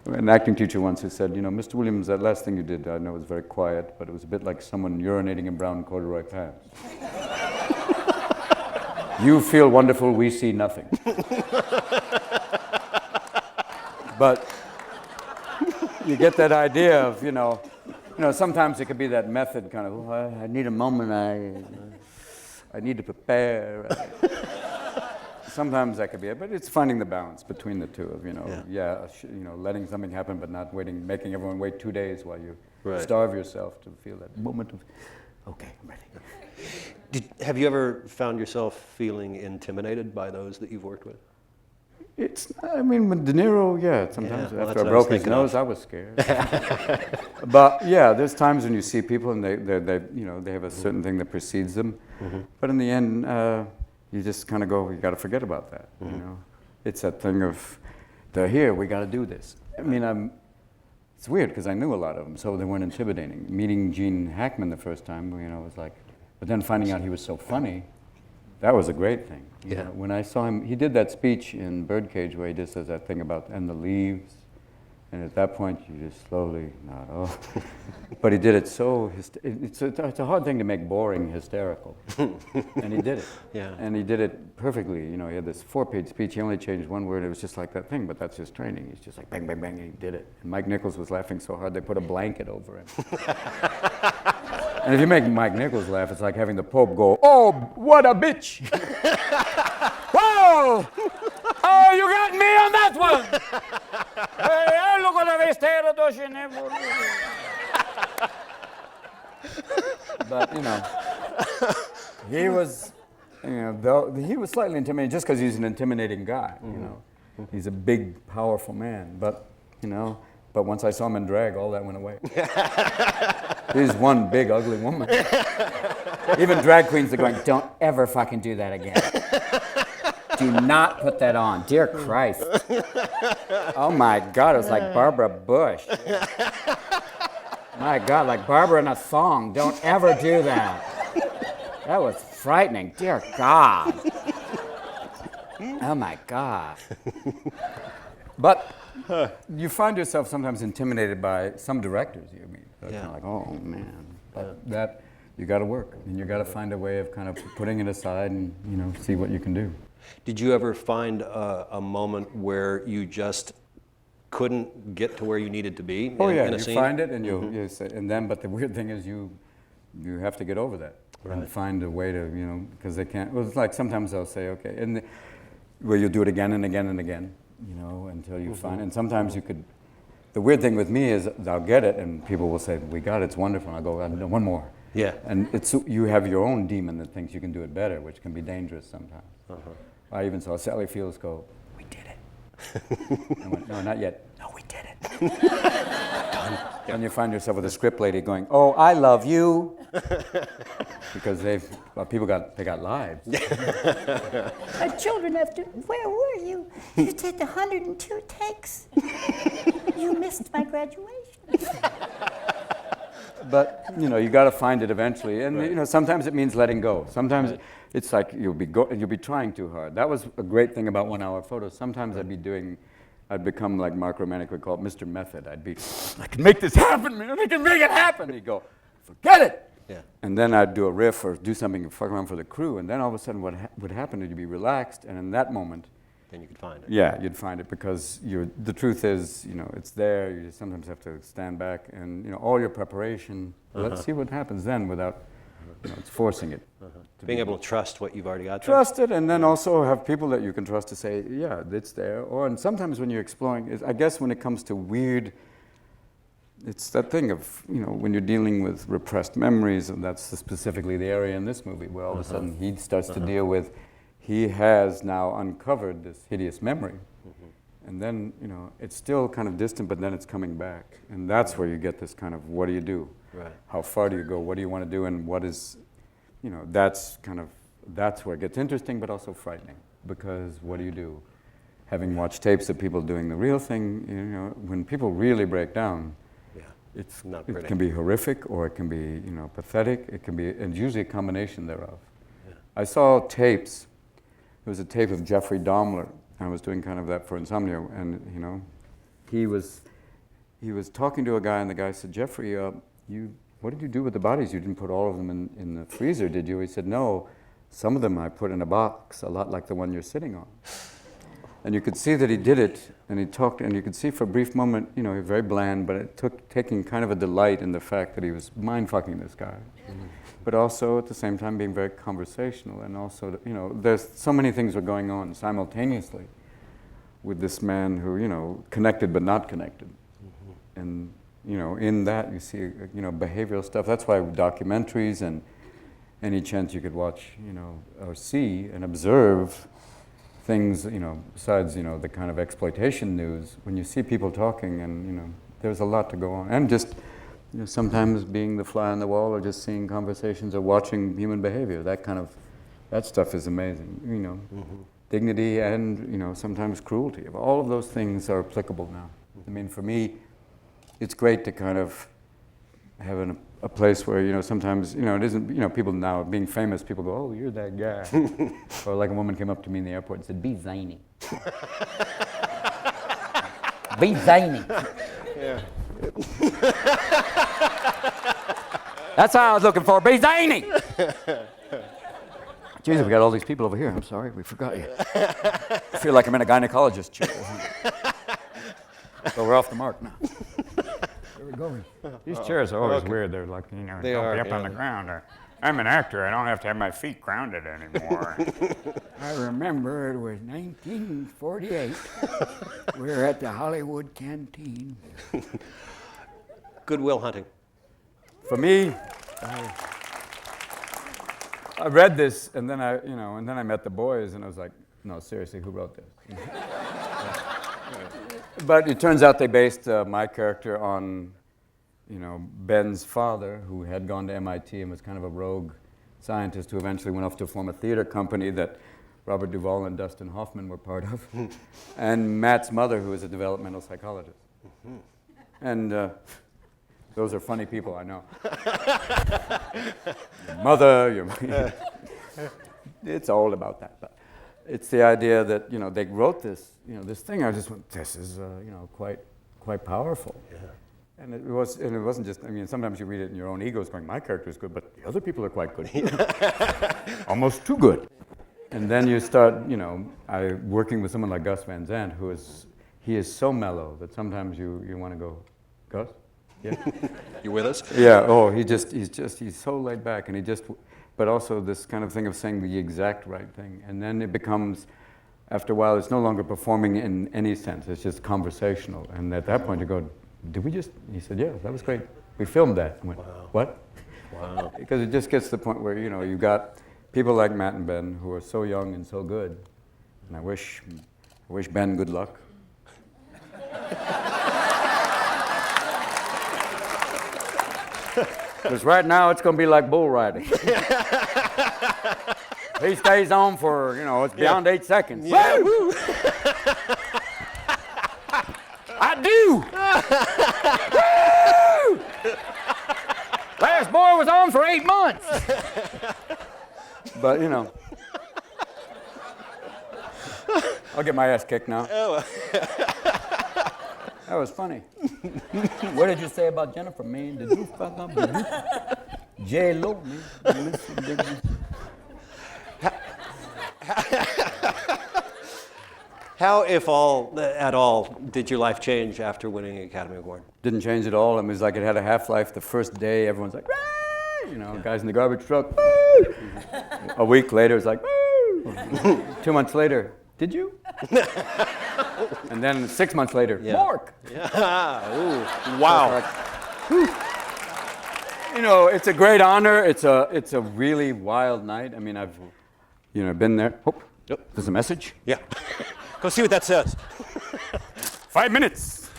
An acting teacher once who said, Mr. Williams, that last thing you did, I know it was very quiet, but it was a bit like someone urinating in brown corduroy pants. You feel wonderful, we see nothing. But you get that idea of, sometimes it could be that method kind of, I need a moment, I need to prepare. Sometimes that could be it, but it's finding the balance between the two of, letting something happen but not waiting, making everyone wait 2 days while you starve yourself to feel that moment of, okay, I'm ready. Have you ever found yourself feeling intimidated by those that you've worked with? With De Niro, sometimes after I broke his nose, I was scared. But there's times when you see people and they have a certain thing that precedes them. But in the end, you just kind of go, you got to forget about that. It's that thing of, they're here, we got to do this. it's weird because I knew a lot of them, so they weren't intimidating. Meeting Gene Hackman the first time, was like, but then finding out he was so funny, that was a great thing. You know, when I saw him, he did that speech in Birdcage where he just says that thing about, and the leaves, and at that point you just slowly nod off. But he did it so, it's a hard thing to make boring hysterical. And he did it. Yeah. And he did it perfectly. He had this 4-page speech, he only changed one word, it was just like that thing, but that's his training. He's just like bang, bang, bang, and he did it. And Mike Nichols was laughing so hard they put a blanket over him. And if you make Mike Nichols laugh, it's like having the Pope go, "Oh, what a bitch!" Whoa! Oh, you got me on that one! Hey, look at the vestero do But, he was, he was slightly intimidating just because he's an intimidating guy, He's a big, powerful man, but, but once I saw him in drag, all that went away. He's one big, ugly woman. Even drag queens are going, "Don't ever fucking do that again. Do not put that on. Dear Christ." Oh my God, it was like Barbara Bush. My God, like Barbara in a song. Don't ever do that. That was frightening. Dear God. Oh my God. But you find yourself sometimes intimidated by some directors you meet. They're kind of like, "Oh man." But that, you got to work. And you got to find a way of kind of putting it aside and, see what you can do. Did you ever find a moment where you just couldn't get to where you needed to be in a you scene? find it and you say, and then, but the weird thing is you have to get over that and find a way to, because they can't, well, it's like sometimes they'll say, okay, and where you'll do it again and again and again, until you find, and sometimes you could, the weird thing with me is I'll get it and people will say, "We got it, it's wonderful." And I'll go, "One more." Yeah. And you have your own demon that thinks you can do it better, which can be dangerous sometimes. I even saw Sally Fields go, "We did it." I went, "No, not yet." "No, we did it." Done. And you find yourself with a script lady going, "Oh, I love you." Because people got lives. Our children have to, "Where were you? You did 102 takes. You missed my graduation." But you got to find it eventually, and sometimes it means letting go. Sometimes it's like you'll be trying too hard. That was a great thing about 1 hour photos. Sometimes I'd become like Mark Romanek would call it Mr. Method. "I can make this happen, man. I can make it happen." He'd go, "Forget it." Yeah. And then I'd do a riff or do something and fuck around for the crew, and then all of a sudden what would happen is you'd be relaxed, and in that moment, Then you could find it. yeah, you'd find it because the truth is, it's there. You just sometimes have to stand back and, all your preparation. Let's see what happens then without, it's forcing it. Being able to trust what you've already got there. Trust it, and then also have people that you can trust to say, "Yeah, it's there." And sometimes when you're exploring, I guess when it comes to weird, it's that thing of, when you're dealing with repressed memories, and that's specifically the area in this movie where all of a sudden he starts to deal with, he has now uncovered this hideous memory. And then, it's still kind of distant, but then it's coming back. And that's where you get this kind of, what do you do? Right. How far do you go? What do you want to do? And what is, that's where it gets interesting, but also frightening. Because what do you do? Having watched tapes of people doing the real thing, when people really break down, it can be horrific, or it can be, pathetic. It can be, and usually a combination thereof. Yeah. I saw tapes. There was a tape of Jeffrey Dahmer. I was doing kind of that for Insomnia, and he was talking to a guy, and the guy said, "Jeffrey, what did you do with the bodies? You didn't put all of them in the freezer, did you?" He said, "No, some of them I put in a box, a lot like the one you're sitting on." And you could see that he did it, and he talked, and you could see for a brief moment, he was very bland, but it taking kind of a delight in the fact that he was mind-fucking this guy. But also, at the same time, being very conversational, and also, there's so many things were going on simultaneously with this man who, connected but not connected. And, in that you see, behavioral stuff. That's why documentaries and any chance you could watch, or see and observe things, besides, the kind of exploitation news, when you see people talking and, there's a lot to go on. And just, sometimes being the fly on the wall or just seeing conversations or watching human behavior, that stuff is amazing, Dignity and, sometimes cruelty. All of those things are applicable now. I mean, for me, it's great to kind of have a place where, you know, sometimes, you know, it isn't, you know, people now being famous, people go, oh, you're that guy. Or like a woman came up to me in the airport and said, be zany. Be zany. Yeah. That's how I was looking for, be zany. Jesus, we got all these people over here. I'm sorry, we forgot you. I feel like I'm in a gynecologist chair. So we're off the mark now. Where are we going? These chairs are always weird. They're like, you know, They don't are, be up yeah. on the ground. I'm an actor. I don't have to have my feet grounded anymore. I remember it was 1948. We were at the Hollywood Canteen. Good Will Hunting. For me, I read this and then I met the boys and I was like, no, seriously, who wrote this? But it turns out they based my character on, you know, Ben's father, who had gone to MIT and was kind of a rogue scientist who eventually went off to form a theater company that Robert Duvall and Dustin Hoffman were part of, and Matt's mother, who is a developmental psychologist. And those are funny people, I know. Your mother, it's all about that. But it's the idea that, you know, they wrote this, you know, this thing. I just went, this is, you know, quite powerful. Yeah. And it wasn't just, I mean, sometimes you read it and your own ego's going, my character's good, but the other people are quite good. Almost too good. And then you start, you know, working with someone like Gus Van Sant, he is so mellow that sometimes you want to go, Gus? Yeah. You with us? Yeah, oh, he's so laid back, and but also this kind of thing of saying the exact right thing. And then it becomes, after a while, it's no longer performing in any sense, it's just conversational. And at that point you go, he said, yeah, that was great. We filmed that. I went, wow. What? Wow. Because it just gets to the point where, you know, you got people like Matt and Ben who are so young and so good. And I wish Ben good luck. Because right now it's going to be like bull riding. He stays on for, you know, it's beyond 8 seconds. Yeah. Woo! I do! Woo! Last boy was on for 8 months. But, you know. I'll get my ass kicked now. That was funny. What did you say about Jennifer, man? Did you fuck up? Did you? J-Lo, man. Listen, How, if at all, did your life change after winning an Academy Award? Didn't change at all. It was like it had a half-life. The first day, everyone's like, "Woo!" You know, guys in the garbage truck. Woo! A week later, it's like, "Woo!" 2 months later, did you? And then 6 months later, Mork. Yeah. Ooh. Wow. You know, it's a great honor. It's a really wild night. I mean, I've, you know, been there. Oh, Yep. there's a message. Yeah. Go see what that says. 5 minutes.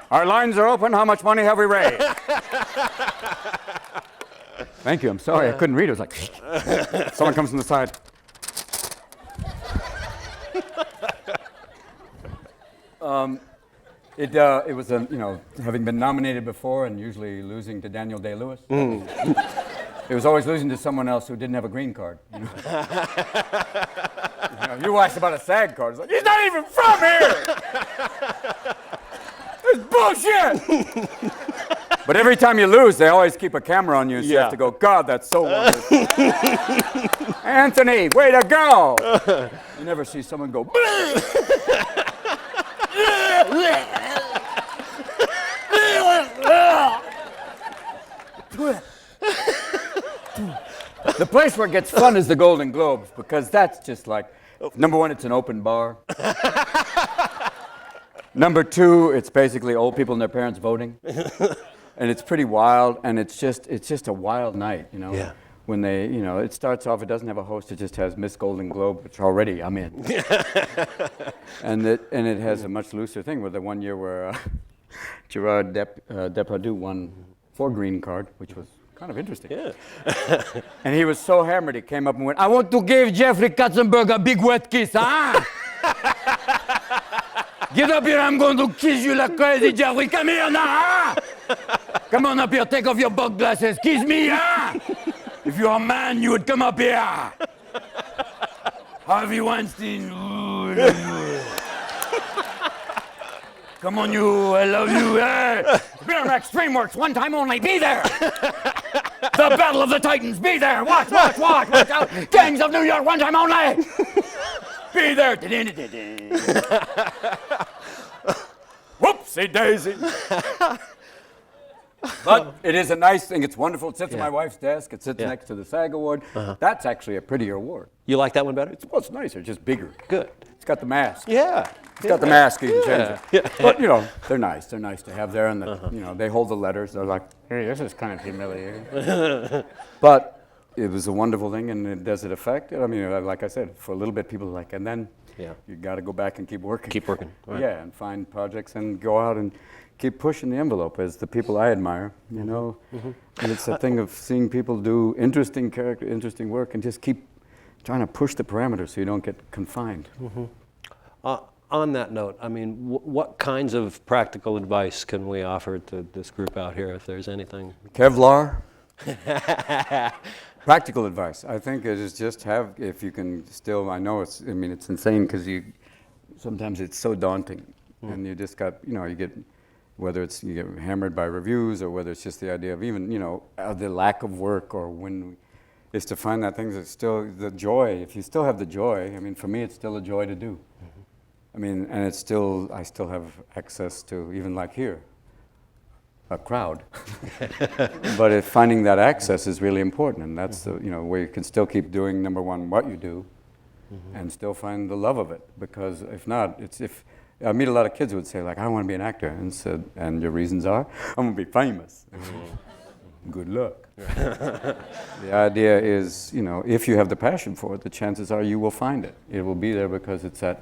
Our lines are open. How much money have we raised? Thank you. I'm sorry. I couldn't read. It was like, someone comes from the side. It was, you know, having been nominated before and usually losing to Daniel Day-Lewis. It was always losing to someone else who didn't have a green card. You know? You watched about a SAG card. It's like, he's not even from here! It's bullshit! But every time you lose, they always keep a camera on you, so you have to go, God, that's so wonderful. Anthony, way to go! You never see someone go, The place where it gets fun is the Golden Globes, because that's just like, number one, it's an open bar. Number two, it's basically old people and their parents voting. And it's pretty wild, and it's just a wild night, you know. Yeah. When they, you know, it starts off, it doesn't have a host, it just has Miss Golden Globe, which already I'm in. and it has a much looser thing, with the one year where Gerard Depardieu won 4 green card, which was kind of interesting. Yeah. And he was so hammered, he came up and went, I want to give Jeffrey Katzenberg a big wet kiss, huh? Get up here, I'm going to kiss you like crazy, Jeffrey. Come here now, huh? Come on up here, take off your bug glasses. Kiss me, huh? If you're a man, you would come up here. Harvey Weinstein. Come on, you, I love you. Be on Extreme Works, one time only, be there. The Battle of the Titans, be there. Watch out. Gangs of New York, one time only. Be there. Whoopsie daisy. But it is a nice thing. It's wonderful. It sits on my wife's desk. It sits next to the SAG award. That's actually a prettier award. You like that one better? It's nicer, just bigger. Good. It's got the mask. Yeah. It's got the mask. You can change it. But, you know, they're nice. They're nice to have there. And, you know, they hold the letters. They're like, Hey, this is kind of humiliating. but it was a wonderful thing. And does it affect it? I mean, like I said, for a little bit, people are like, and then you got to go back and keep working. Keep working. Right. Yeah, and find projects and go out and keep pushing the envelope as the people I admire, you know. And it's a thing of seeing people do interesting character, interesting work, and just keep trying to push the parameters so you don't get confined. On that note, I mean, what kinds of practical advice can we offer to this group out here, if there's anything? Kevlar. Practical advice. I think it is just have, if you can still, I know it's, I mean, it's insane because sometimes it's so daunting. And you just got, you know, you get, whether it's you get hammered by reviews or whether it's just the idea of even, you know, the lack of work or when, is to find that things that still, the joy, if you still have the joy, I mean, for me, it's still a joy to do. I mean, and it's still, I still have access to, even like here, a crowd. But finding that access is really important, and that's the, you know, where you can still keep doing, number one, what you do, and still find the love of it. Because if not, it's if, I meet a lot of kids who would say, like, I want to be an actor, and said, and your reasons are, I'm going to be famous. Good luck. The idea is, you know, if you have the passion for it, the chances are you will find it. It will be there because it's that,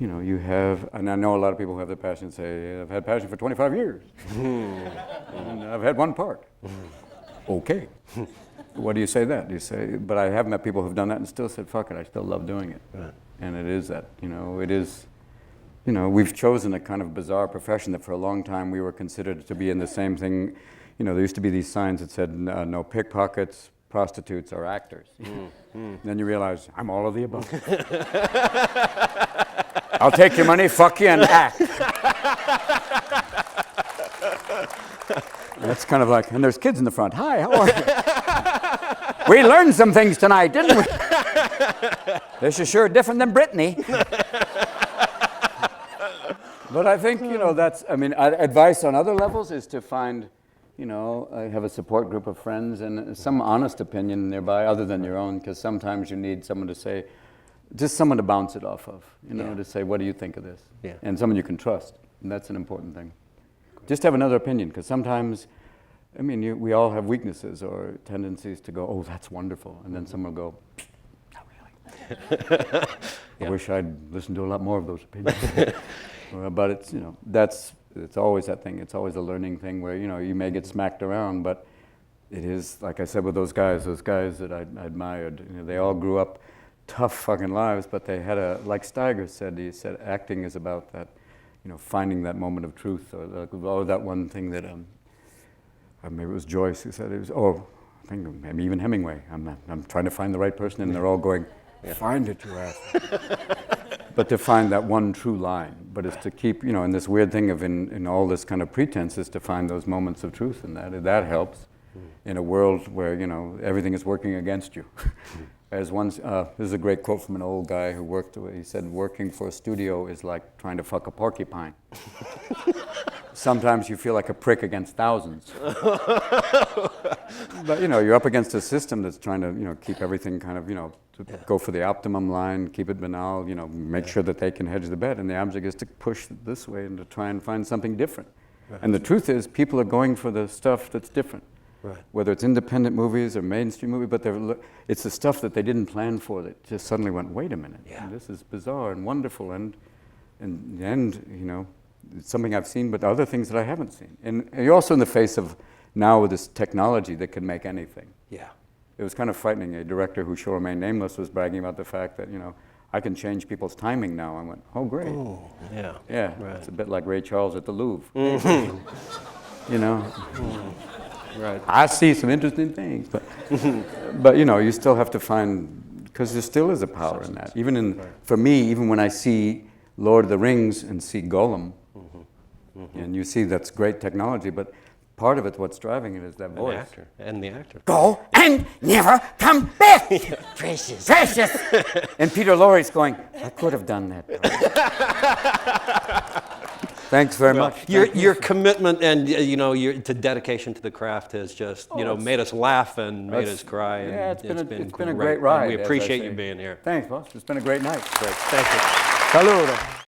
you know, you have, and I know a lot of people who have the passion say, I've had passion for 25 years. And I've had one part. Okay. What do you say that? Do you say, but I have met people who've done that and still said, fuck it, I still love doing it. And it is that, you know, it is, you know, we've chosen a kind of bizarre profession that for a long time we were considered to be in the same thing. You know, there used to be these signs that said, no pickpockets, prostitutes, or actors. Then you realize, I'm all of the above. I'll take your money, fuck you, and act. That's kind of like, and there's kids in the front. Hi, how are you? We learned some things tonight, didn't we? This is sure different than Brittany. But I think, you know, that's, I mean, advice on other levels is to find, you know, have a support group of friends and some honest opinion nearby other than your own, because sometimes you need someone to say, just someone to bounce it off of, you know, to say, what do you think of this? And someone you can trust, and that's an important thing. Just have another opinion, because sometimes, I mean, we all have weaknesses or tendencies to go, oh, that's wonderful, and then someone will go, not really. I wish I'd listened to a lot more of those opinions. But it's, you know, it's always that thing. It's always a learning thing where, you know, you may get smacked around, but it is, like I said with those guys that I admired, you know, they all grew up tough fucking lives, but they had a, like Steiger said, he said acting is about that, you know, finding that moment of truth, or that one thing that, maybe it was Joyce who said it was, I think maybe even Hemingway, I'm trying to find the right person, and they're all going, find it, you ass. But to find that one true line, but it's to keep, you know, in this weird thing of in all this kind of pretense is to find those moments of truth, and that helps in a world where, you know, everything is working against you. As once, this is a great quote from an old guy who worked, he said, working for a studio is like trying to fuck a porcupine. Sometimes you feel like a prick against thousands. But, you know, you're up against a system that's trying to, you know, keep everything kind of, you know, to go for the optimum line, keep it banal, you know, make sure that they can hedge the bet. And the object is to push it this way and to try and find something different. And the truth is, people are going for the stuff that's different. Whether it's independent movies or mainstream movies, but it's the stuff that they didn't plan for that just suddenly went, wait a minute, this is bizarre and wonderful, and you know, it's something I've seen, but other things that I haven't seen. And you're also in the face of now with this technology that can make anything. It was kind of frightening. A director who shall remain nameless was bragging about the fact that, you know, I can change people's timing now. I went, oh, great. Ooh, yeah. Yeah, Right. it's a bit like Ray Charles at the Louvre. You know, Right. I see some interesting things, but you know, you still have to find, because there still is a power in that. Even in, for me, even when I see Lord of the Rings and see Gollum, and you see that's great technology, but part of it, what's driving it is that voice. And the actor. Go and never come back. Precious. Precious. And Peter Lorre's going, I could have done that. Thanks very much. Your commitment and your dedication to the craft has just made us laugh and made us cry. And Yeah, it's been a great. great ride. And we as I appreciate say. you being here. Thanks, boss. It's been a great night. Great. Thank you. Saludo.